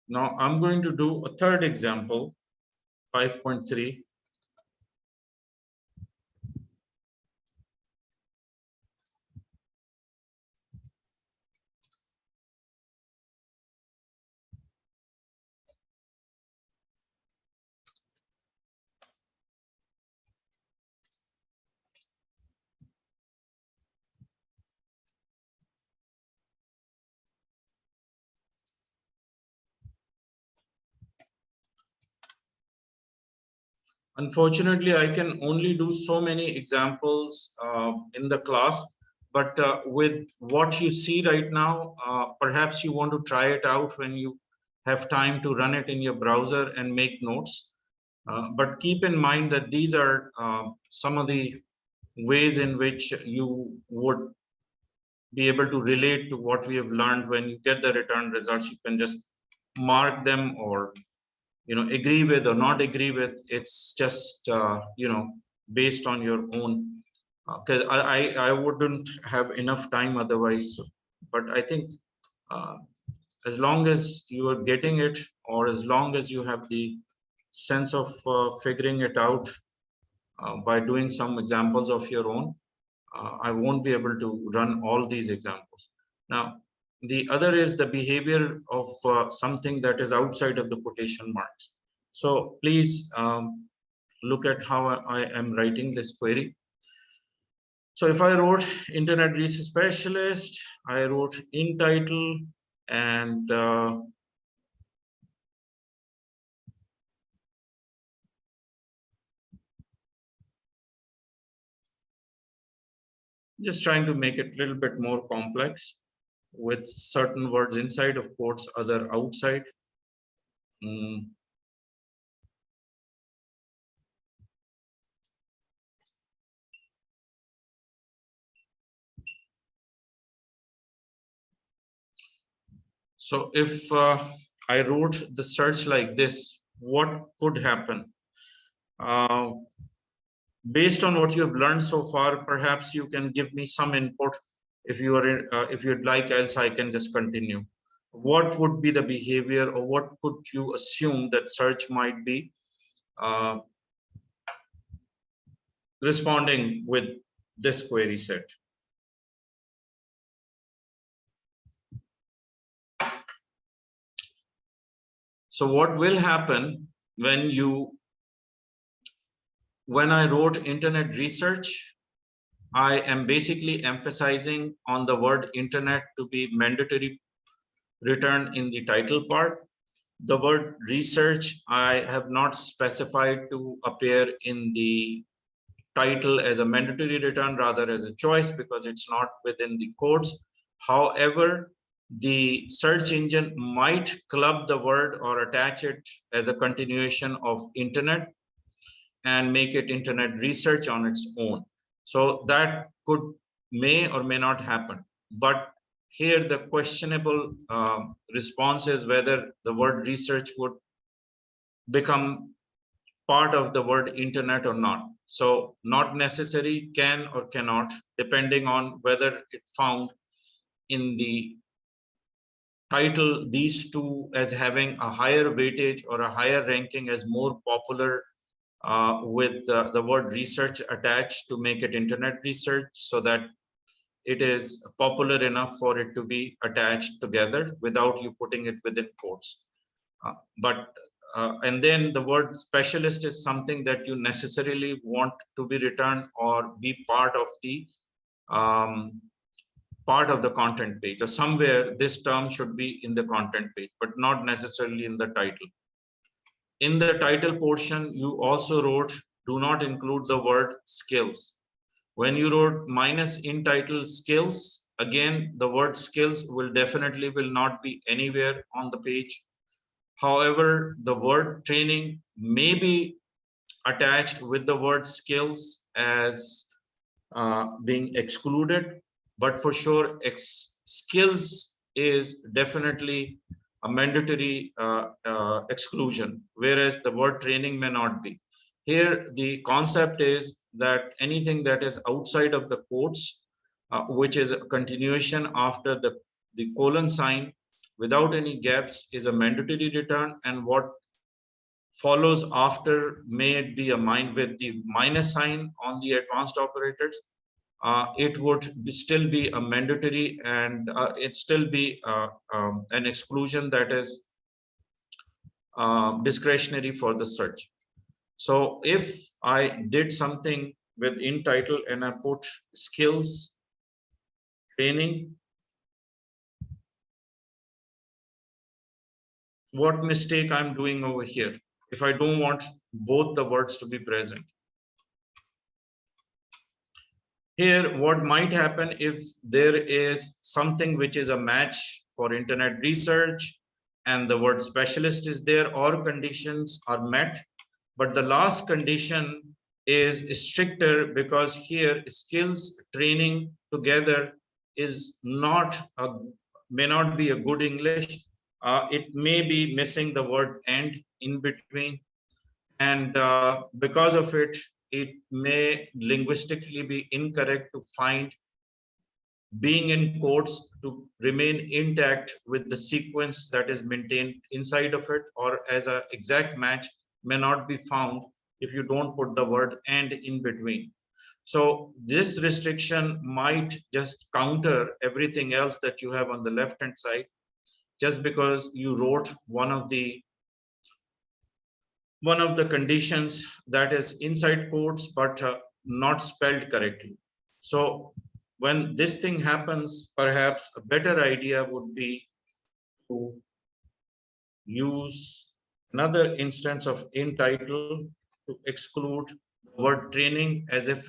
Now I'm going to do a third example, 5.3. Unfortunately, I can only do so many examples in the class, but with what you see right now, perhaps you want to try it out when you have time to run it in your browser and make notes. But keep in mind that these are some of the ways in which you would be able to relate to what we have learned. When you get the return results, you can just mark them or agree with or not agree with. It's just based on your own, because I wouldn't have enough time otherwise. But I think as long as you are getting it, or as long as you have the sense of figuring it out by doing some examples of your own, I won't be able to run all these examples. Now, the other is the behavior of something that is outside of the quotation marks. So please look at how I am writing this query. So if I wrote internet research specialist, I wrote in title, and just trying to make it a little bit more complex with certain words inside of quotes, other outside. So if I wrote the search like this, what could happen? Based on what you have learned so far, perhaps you can give me some input if you are if you'd like, else I can just continue. What would be the behavior, or what could you assume that search might be responding with this query set? So what will happen when I wrote internet research, I am basically emphasizing on the word internet to be mandatory return in the title part. The word research, I have not specified to appear in the title as a mandatory return, rather as a choice, because it's not within the codes. However, the search engine might club the word or attach it as a continuation of internet and make it internet research on its own. So that may or may not happen. But here the questionable response is whether the word research would become part of the word internet or not. So not necessary, can or cannot, depending on whether it found in the title these two as having a higher weightage or a higher ranking as more popular with the word research attached to make it internet research, so that it is popular enough for it to be attached together without you putting it within quotes. And then the word specialist is something that you necessarily want to be returned or be part of the content page, or somewhere this term should be in the content page, but not necessarily in the title. In the title portion, you also wrote, do not include the word skills. When you wrote minus in title skills, again, the word skills will not be anywhere on the page. However, the word training may be attached with the word skills as being excluded, but for sure, skills is definitely a mandatory exclusion, whereas the word training may not be. Here, the concept is that anything that is outside of the quotes, which is a continuation after the colon sign without any gaps, is a mandatory return, and what follows after, may it be a with the minus sign on the advanced operators, it would still be a mandatory, and it still be an exclusion that is discretionary for the search. So if I did something with in title and I put skills training, what mistake I'm doing over here if I don't want both the words to be present? Here, what might happen if there is something which is a match for internet research and the word specialist is there, or conditions are met, but the last condition is stricter because here skills training together is may not be a good English. It may be missing the word and in between, and because of it, it may linguistically be incorrect to find being in quotes to remain intact with the sequence that is maintained inside of it, or as an exact match may not be found if you don't put the word and in between. So this restriction might just counter everything else that you have on the left hand side, just because you wrote one of the conditions that is inside quotes but not spelled correctly. So when this thing happens, perhaps a better idea would be to use another instance of in title to exclude the word training as if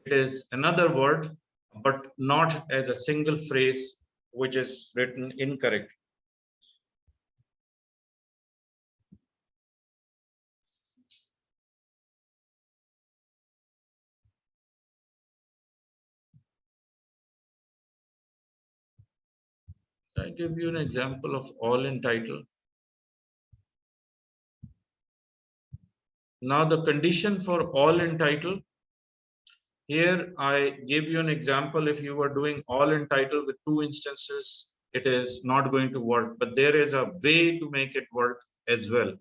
it is another word, but not as a single phrase which is written incorrectly. I give you an example of all in title. Now the condition for all in title, here I give you an example. If you are doing all in title with two instances, it is not going to work, but there is a way to make it work as well.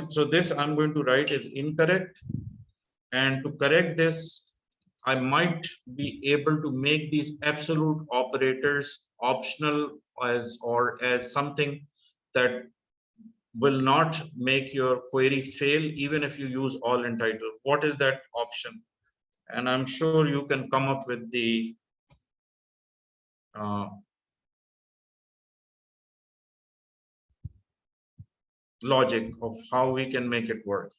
So this I'm going to write is incorrect, and to correct this, I might be able to make these absolute operators optional as something that will not make your query fail even if you use all in title. What is that option? And I'm sure you can come up with the logic of how we can make it work.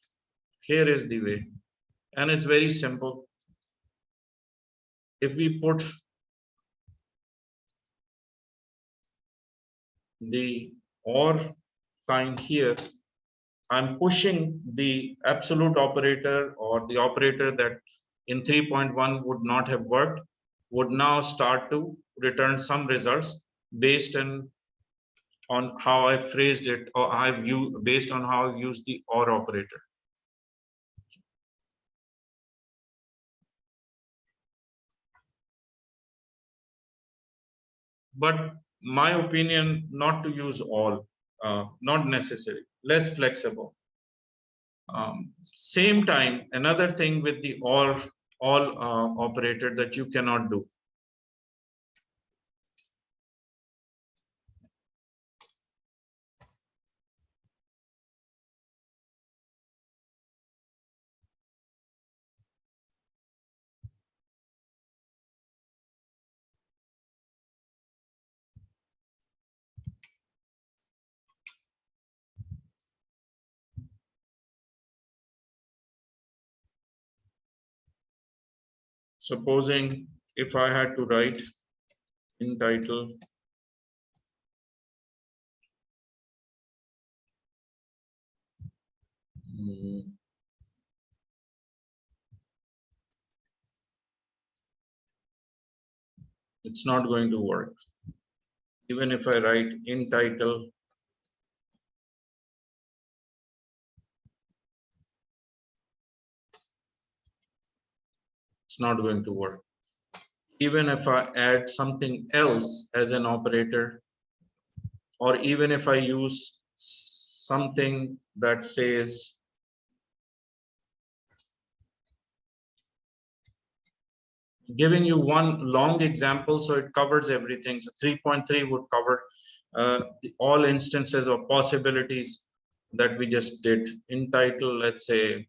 Here is the way, and it's very simple. If we put the OR sign here, I'm pushing the absolute operator, or the operator that in 3.1 would not have worked, would now start to return some results based on how I phrased it, or based on how I used the OR operator. But my opinion, not to use all, not necessary, less flexible. Same time, another thing with the all operator that you cannot do. Supposing if I had to write in title it's not going to work. Even if I write in title it's not going to work. Even if I add something else as an operator, or even if I use something that says giving you one long example so it covers everything. So 3.3 would cover all instances or possibilities that we just did. In title, let's say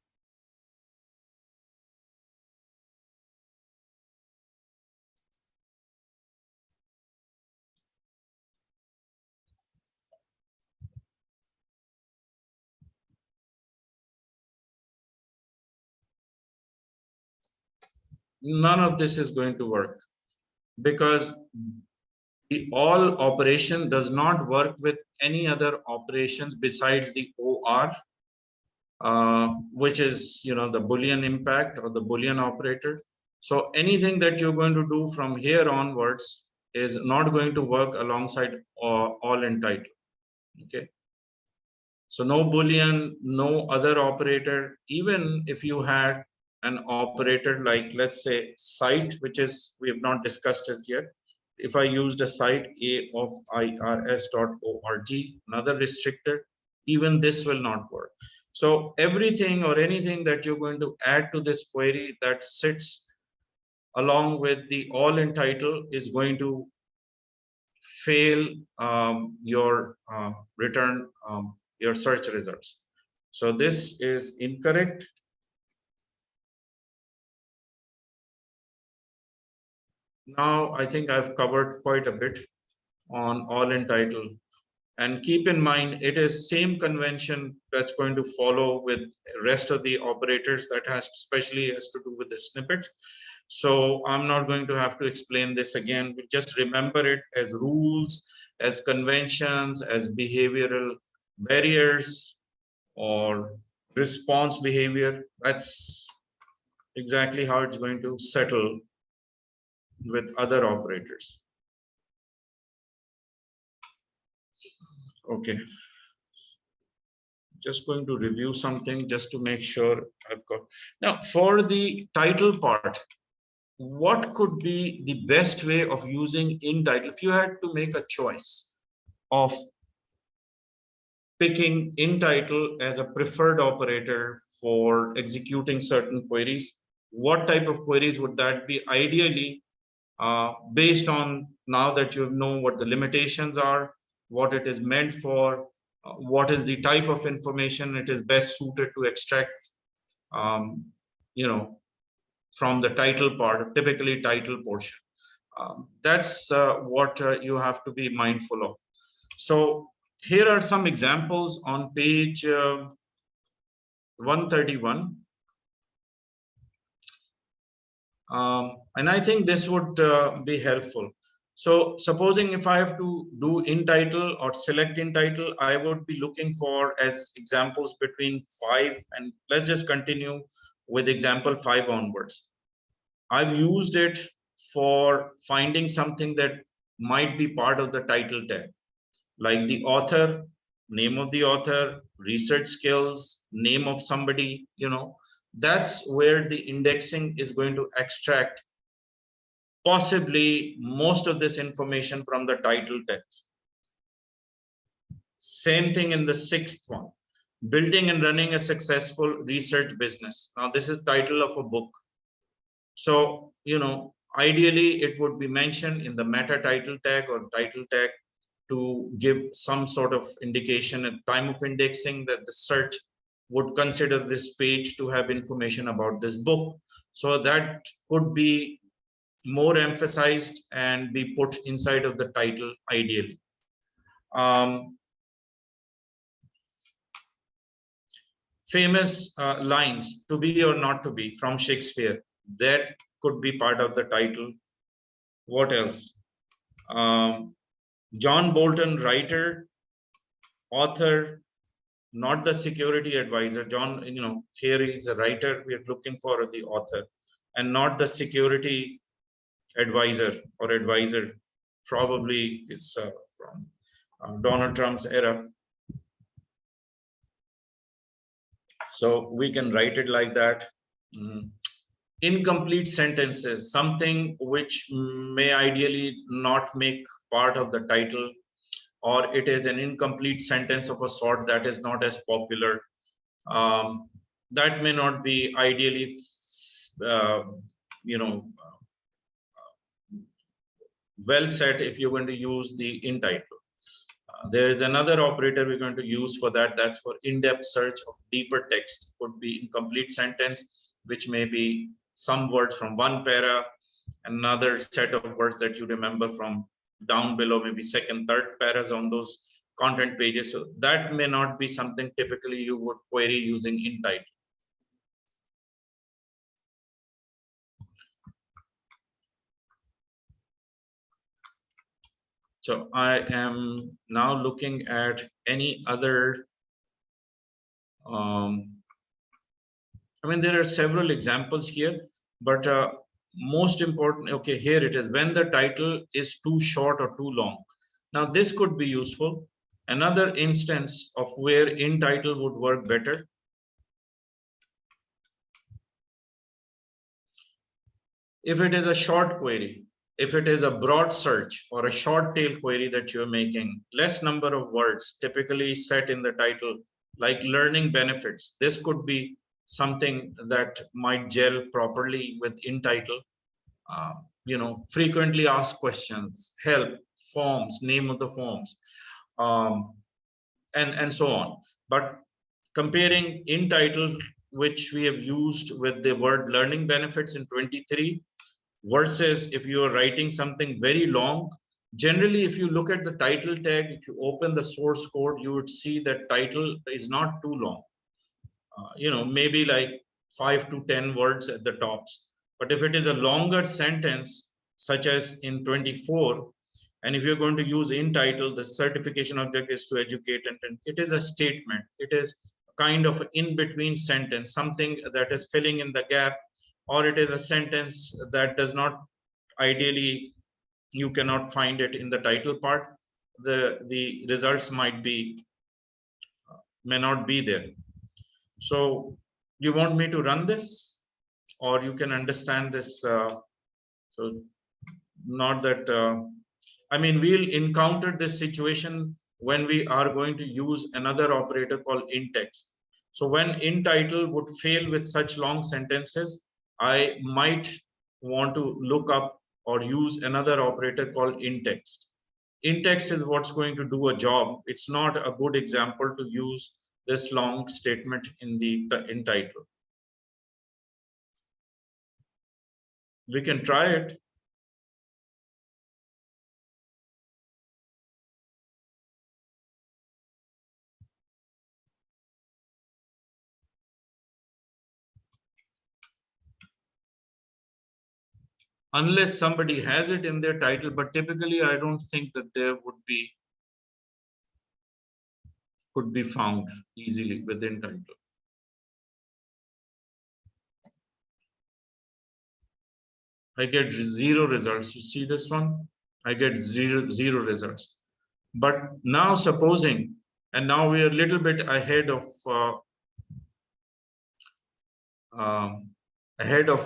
none of this is going to work, because the all operation does not work with any other operations besides the OR, which is, you know, the Boolean impact or the Boolean operator. So anything that you're going to do from here onwards is not going to work alongside all in title. Okay. So no Boolean, no other operator. Even if you had an operator like, let's say, site, which is, we have not discussed it yet. If I used a site AOFIRS.org, another restrictor, even this will not work. So everything or anything that you're going to add to this query that sits along with the all in title is going to fail your return your search results. So this is incorrect. Now I think I've covered quite a bit on all in title, and keep in mind it is same convention that's going to follow with rest of the operators that especially has to do with the snippets. So I'm not going to have to explain this again. We just remember it as rules, as conventions, as behavioral barriers or response behavior. That's exactly how it's going to settle with other operators. Okay. Just going to review something just to make sure I've got. Now, for the title part, what could be the best way of using in title? If you had to make a choice of picking in title as a preferred operator for executing certain queries, what type of queries would that be? Ideally, based on now that you know what the limitations are, what it is meant for, what is the type of information it is best suited to extract, you know, from the title part, typically title portion. That's what you have to be mindful of. So here are some examples on page 131. And I think this would be helpful. So supposing if I have to do in title or select in title, I would be looking for as examples between 5 and let's just continue with example 5 onwards. I've used it for finding something that might be part of the title tag, like the author, name of the author, research skills, name of somebody, you know, that's where the indexing is going to extract possibly most of this information from the title text. Same thing in the 6th one, building and running a successful research business. Now this is title of a book. So, you know, ideally it would be mentioned in the meta title tag or title tag to give some sort of indication at time of indexing that the search would consider this page to have information about this book. So that could be more emphasized and be put inside of the title ideally. Famous lines, to be or not to be, from Shakespeare, that could be part of the title. What else? John Bolton, writer, author, not the security advisor. John, you know, here is a writer, we are looking for the author, and not the security advisor or advisor. Probably it's from Donald Trump's era. So we can write it like that. Incomplete sentences, something which may ideally not make part of the title, or it is an incomplete sentence of a sort that is not as popular. That may not be ideally, you know, well set if you're going to use the in title. There is another operator we're going to use for that. That's for in-depth search of deeper text. Could be incomplete sentence, which may be some words from one para, another set of words that you remember from down below, maybe second, third paras on those content pages. So that may not be something typically you would query using in title. So I am now looking at any other, I mean, there are several examples here, but most important, okay, here it is, when the title is too short or too long. Now this could be useful. Another instance of where in title would work better. If it is a short query, if it is a broad search or a short tail query that you're making, less number of words typically set in the title, like learning benefits, this could be something that might gel properly with in title. You know, frequently asked questions, help, forms, name of the forms, and so on. But comparing in title, which we have used with the word learning benefits in 23, versus if you are writing something very long, generally if you look at the title tag, if you open the source code, you would see that title is not too long. You know, maybe like 5 to 10 words at the tops. But if it is a longer sentence, such as in 24, and if you're going to use in title, the certification object is to educate, and it is a statement. It is kind of in between sentence, something that is filling in the gap, or it is a sentence that does not, ideally, you cannot find it in the title part. The results might be, may not be there. So you want me to run this, or you can understand this? So not that, I mean, we'll encounter this situation when we are going to use another operator called in text. So when in title would fail with such long sentences, I might want to look up or use another operator called in text. In text is what's going to do a job. It's not a good example to use this long statement in the in title. We can try it. Unless somebody has it in their title, but typically I don't think that there could be found easily within title. I get 0 results. You see this one? I get zero results. But now supposing, and now we are a little bit ahead of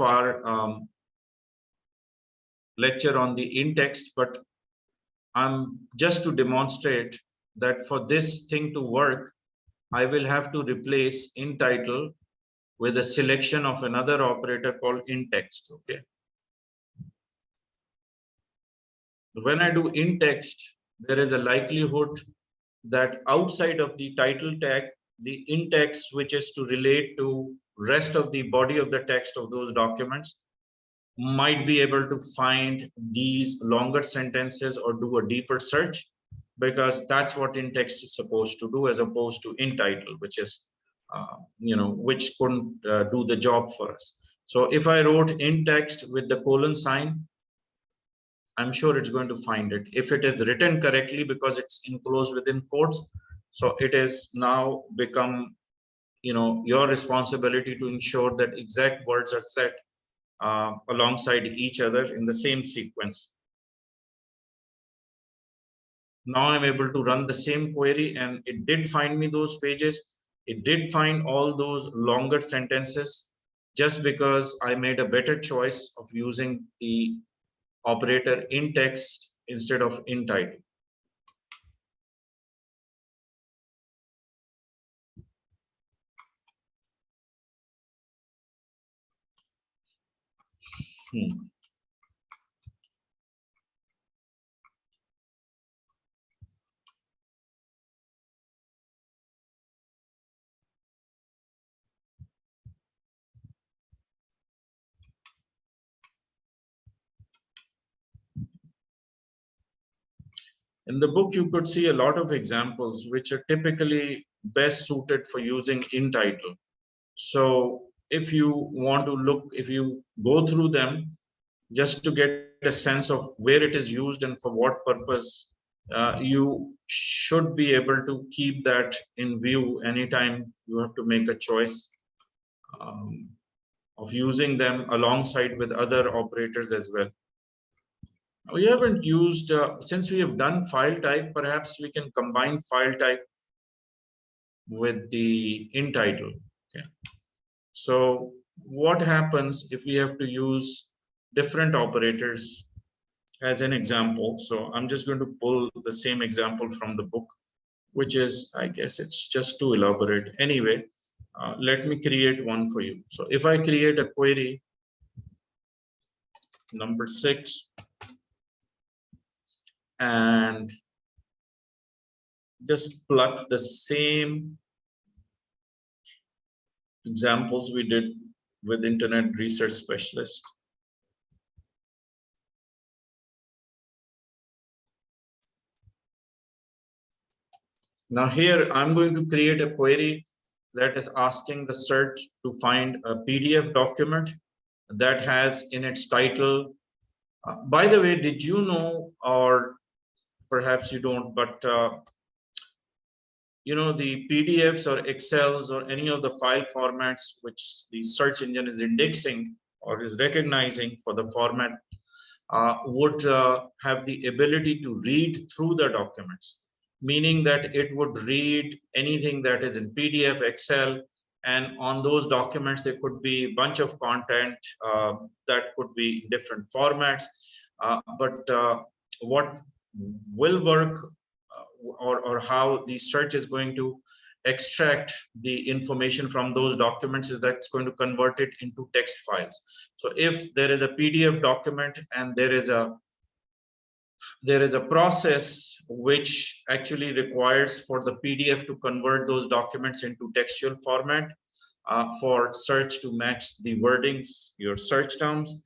our lecture on the in-text, but I'm just to demonstrate that for this thing to work, I will have to replace in title with a selection of another operator called in text. Okay. When I do in text, there is a likelihood that outside of the title tag, the in text switches to relate to rest of the body of the text of those documents, might be able to find these longer sentences or do a deeper search, because that's what in text is supposed to do, as opposed to in title, which is which couldn't do the job for us. So if I wrote in text with the colon sign, I'm sure it's going to find it if it is written correctly, because it's enclosed within quotes. So it is now become your responsibility to ensure that exact words are set alongside each other in the same sequence. Now I'm able to run the same query, and it did find me those pages. It did find all those longer sentences, just because I made a better choice of using the operator in text instead of in title. In the book, you could see a lot of examples which are typically best suited for using in title. So if you want to look, if you go through them just to get a sense of where it is used and for what purpose, you should be able to keep that in view anytime you have to make a choice of using them alongside with other operators as well. We haven't used, since we have done file type, perhaps we can combine file type with the in title. Okay. So what happens if we have to use different operators as an example? So I'm just going to pull the same example from the book, which is, I guess it's just too elaborate. Anyway, let me create one for you. So if I create a query, number 6, and just pluck the same examples we did with Internet Research Specialist. Now here I'm going to create a query that is asking the search to find a PDF document that has in its title. By the way, did you know, or perhaps you don't, but the PDFs or Excels or any of the file formats which the search engine is indexing or is recognizing for the format would have the ability to read through the documents, meaning that it would read anything that is in PDF, Excel, and on those documents there could be a bunch of content that could be in different formats. But what will work or how the search is going to extract the information from those documents is that it's going to convert it into text files. So if there is a PDF document and there is a process which actually requires for the PDF to convert those documents into textual format for search to match the wordings, your search terms,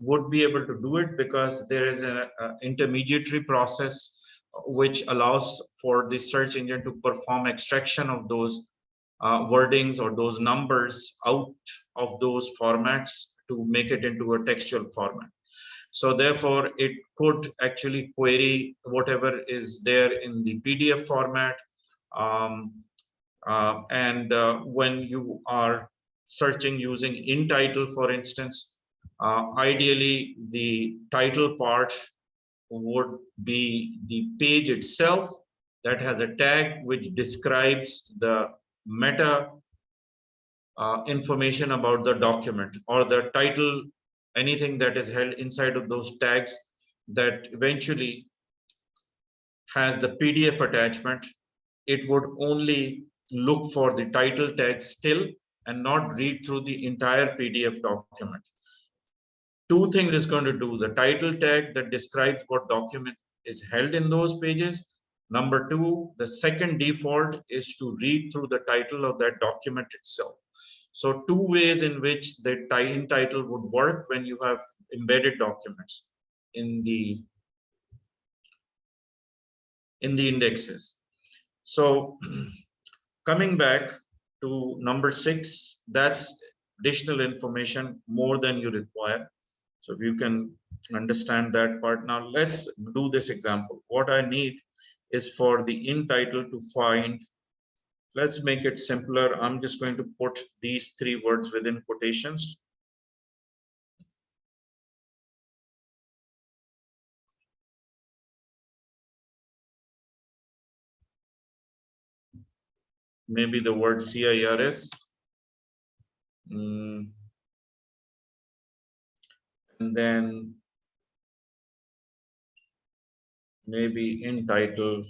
would be able to do it because there is an intermediary process which allows for the search engine to perform extraction of those wordings or those numbers out of those formats to make it into a textual format. So therefore, it could actually query whatever is there in the PDF format. When you are searching using in title, for instance, ideally the title part would be the page itself that has a tag which describes the meta information about the document, or the title, anything that is held inside of those tags that eventually has the PDF attachment. It would only look for the title tag still and not read through the entire PDF document. Two things it's going to do: the title tag that describes what document is held in those pages. Number two, the second default is to read through the title of that document itself. So two ways in which the in title would work when you have embedded documents in the indexes. So coming back to number 6, that's additional information more than you require. So if you can understand that part. Now let's do this example. What I need is for the in title to find, let's make it simpler. I'm just going to put these 3 words within quotations. Maybe the word CIRS. And then maybe in title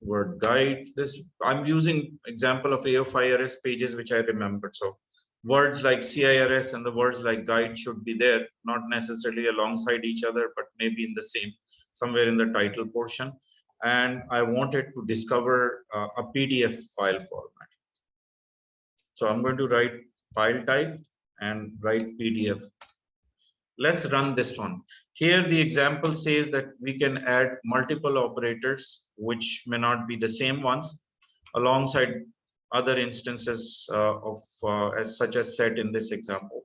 word guide. This I'm using example of AOFIRS pages which I remembered. So words like CIRS and the words like guide should be there, not necessarily alongside each other, but maybe in the same, somewhere in the title portion. And I wanted to discover a PDF file format. So I'm going to write file type and write PDF. Let's run this one. Here the example says that we can add multiple operators, which may not be the same ones, alongside other instances as such as set in this example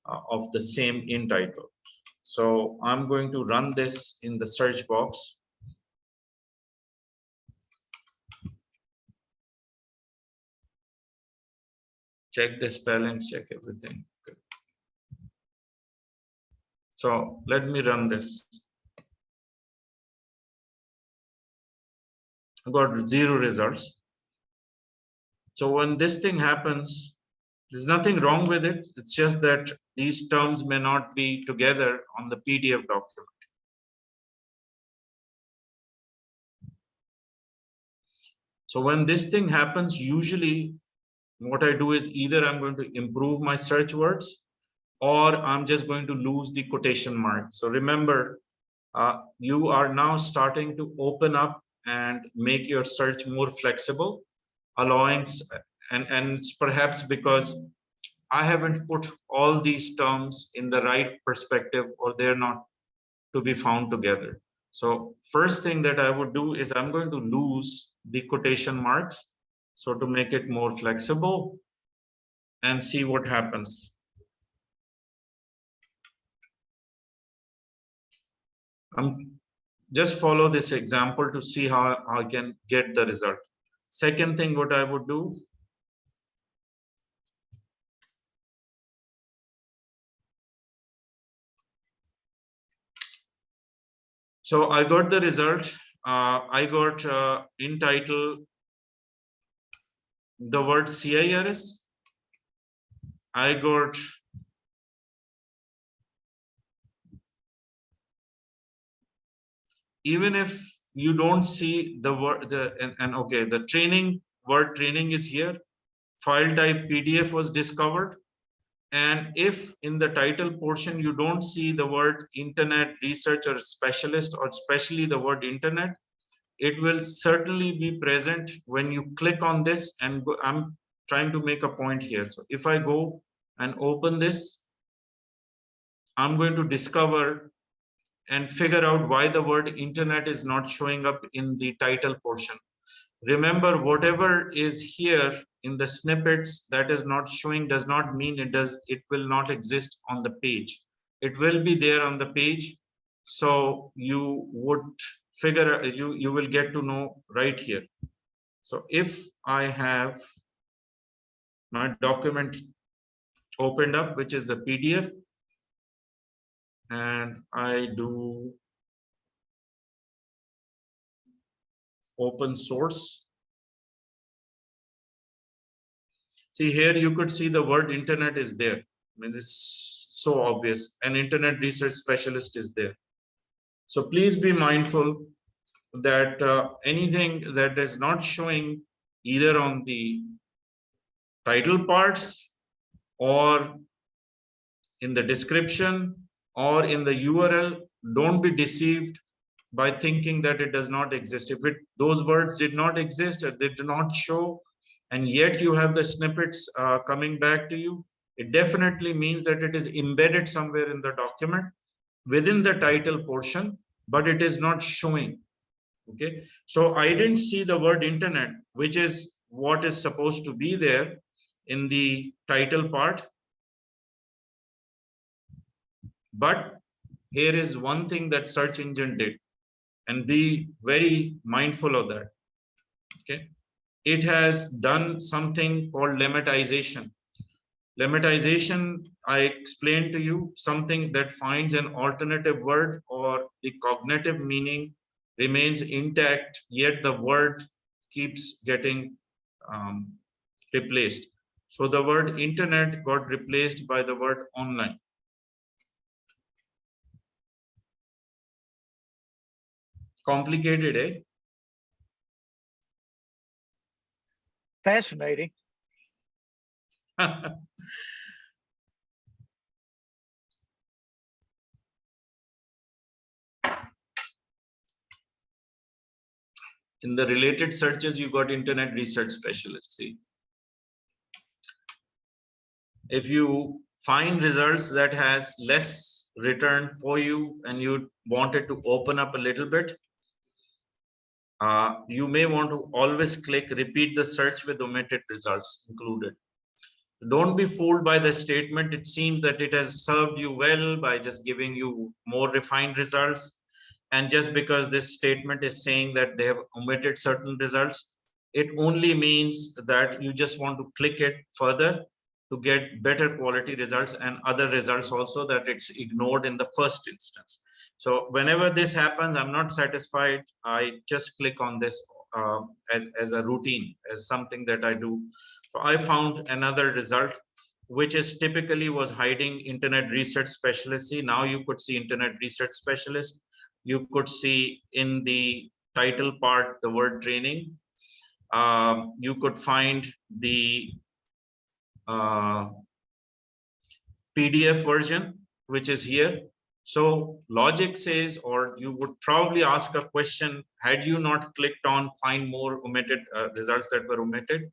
of the same in title. So I'm going to run this in the search box. Check the spelling, check everything. Good. So let me run this. I got 0 results. So when this thing happens, there's nothing wrong with it. It's just that these terms may not be together on the PDF document. So when this thing happens, usually what I do is either I'm going to improve my search words or I'm just going to lose the quotation mark. So remember, you are now starting to open up and make your search more flexible, allowing, and it's perhaps because I haven't put all these terms in the right perspective, or they're not to be found together. So first thing that I would do is I'm going to lose the quotation marks, so to make it more flexible, and see what happens. Just follow this example to see how I can get the result. Second thing what I would do, so I got the result. I got in title the word CIRS. I got even if you don't see the word, okay, the training word training is here. File type PDF was discovered. And if in the title portion you don't see the word internet research or specialist, or especially the word internet, it will certainly be present when you click on this. And I'm trying to make a point here. So if I go and open this, I'm going to discover and figure out why the word internet is not showing up in the title portion. Remember, whatever is here in the snippets that is not showing does not mean it will not exist on the page. It will be there on the page. So you would figure, you will get to know right here. So if I have my document opened up, which is the PDF, and I do open source. See here, you could see the word internet is there. I mean, it's so obvious. An internet research specialist is there. So please be mindful that anything that is not showing either on the title parts or in the description or in the URL, don't be deceived by thinking that it does not exist. If those words did not exist or they do not show, and yet you have the snippets coming back to you, it definitely means that it is embedded somewhere in the document within the title portion, but it is not showing. Okay, so I didn't see the word internet, which is what is supposed to be there in the title part. But here is one thing that search engine did, and be very mindful of that. Okay, it has done something called lemmatization. Lemmatization, I explained to you, something that finds an alternative word or the cognitive meaning remains intact, yet the word keeps getting replaced. So the word internet got replaced by the word online. Complicated, eh? Fascinating. In the related searches, you got internet research specialist. See, if you find results that has less return for you and you wanted to open up a little bit, you may want to always click repeat the search with omitted results included. Don't be fooled by the statement. It seems that it has served you well by just giving you more refined results. And just because this statement is saying that they have omitted certain results, it only means that you just want to click it further to get better quality results and other results also that it's ignored in the first instance. So whenever this happens, I'm not satisfied. I just click on this as a routine, as something that I do. So I found another result, which is typically was hiding internet research specialist. See, now you could see internet research specialist. You could see in the title part the word training. You could find the PDF version, which is here. So logic says, or you would probably ask a question, had you not clicked on find more omitted results that were omitted,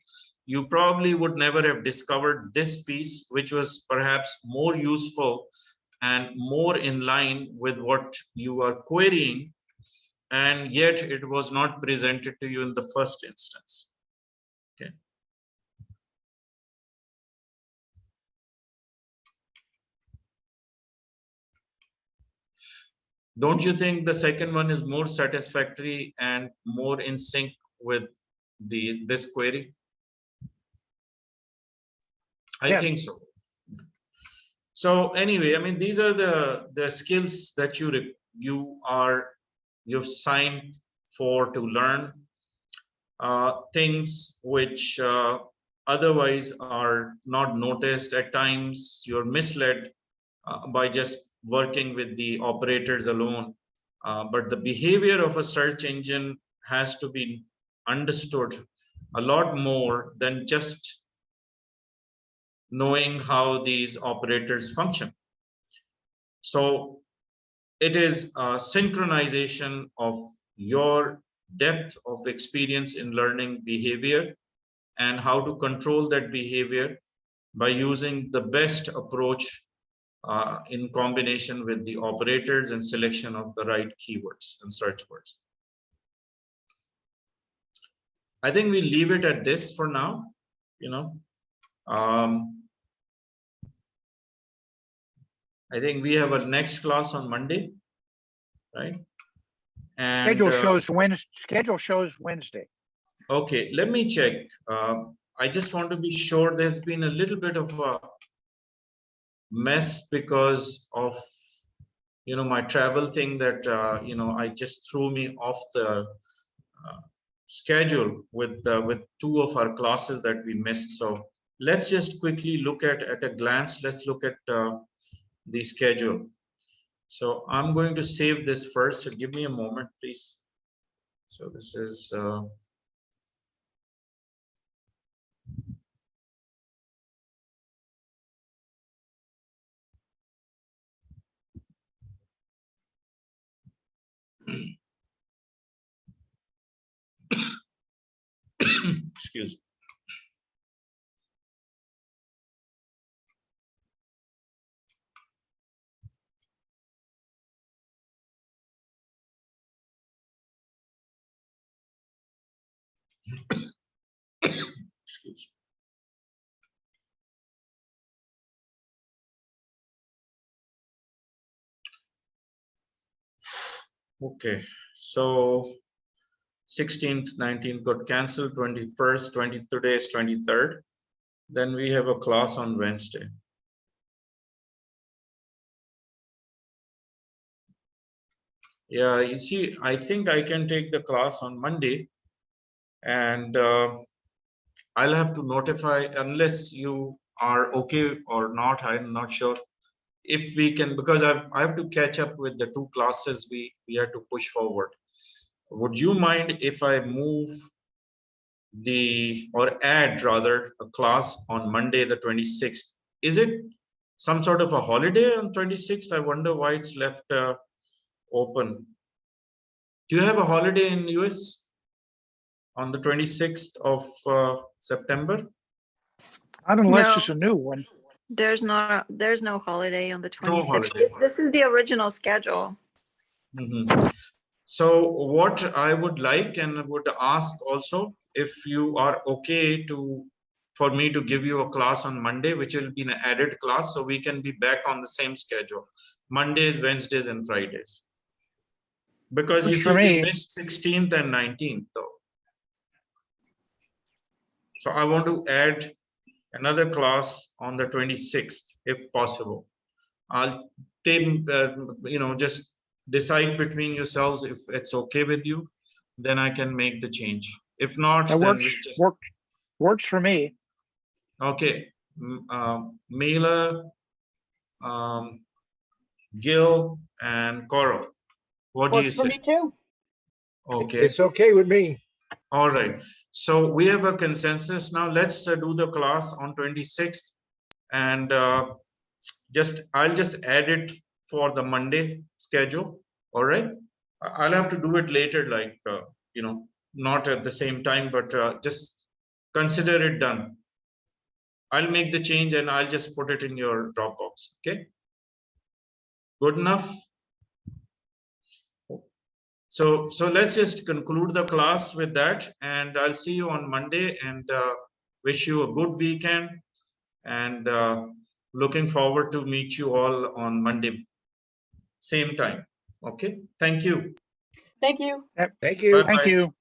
you probably would never have discovered this piece, which was perhaps more useful and more in line with what you are querying, and yet it was not presented to you in the first instance. Okay. Don't you think the second one is more satisfactory and more in sync with this query? I think so. So anyway, I mean, these are the skills that you've signed for to learn, things which otherwise are not noticed. At times you're misled by just working with the operators alone, but the behavior of a search engine has to be understood a lot more than just knowing how these operators function. So it is a synchronization of your depth of experience in learning behavior and how to control that behavior by using the best approach in combination with the operators and selection of the right keywords and search words. I think we leave it at this for now. I think we have a next class on Monday, right? And schedule shows Wednesday. okay, let me check. I just want to be sure. There's been a little bit of a mess because of my travel thing that I just threw me off the schedule with 2 of our classes that we missed. So let's just quickly look at a glance. Let's look at the schedule. So I'm going to save this first. So give me a moment, please. So this is excuse me. Excuse me. Okay, so 16th, 19th got cancelled, 21st, today is 23rd. Then we have a class on Wednesday. Yeah, you see, I think I can take the class on Monday, and I'll have to notify, unless you are okay or not, I'm not sure if we can, because I have to catch up with the 2 classes we have to push forward. Would you mind if I move or add rather a class on Monday the 26th? Is it some sort of a holiday on 26th? I wonder why it's left open. Do you have a holiday in US on the 26th of September? Not unless No. it's a new one. There's no holiday on the No 26th. holiday. This is the original schedule. Mm-hmm. So what I would like and would ask also, if you are okay for me to give you a class on Monday, which will be an added class, so we can be back on the same schedule, Mondays, Wednesdays, and Fridays. Because you Works see, for we me. missed 16th and 19th though. So I want to add another class on the 26th, if possible. I'll take, just decide between yourselves if it's okay with you, then I can make the change. If not, That then we just works for me. okay. Mela, Gil, and Coral. What do you Works for say? me too. Okay. It's okay with me. All right. So we have a consensus now. Let's do the class on 26th, and I'll just add it for the Monday schedule. All right. I'll have to do it later, like not at the same time, but just consider it done. I'll make the change and I'll just put it in your Dropbox. Okay. Good enough. So let's just conclude the class with that, and I'll see you on Monday, and wish you a good weekend, and looking forward to meet you all on Monday, same time. Okay. Thank you. Thank you. Thank you. Bye-bye. Thank you.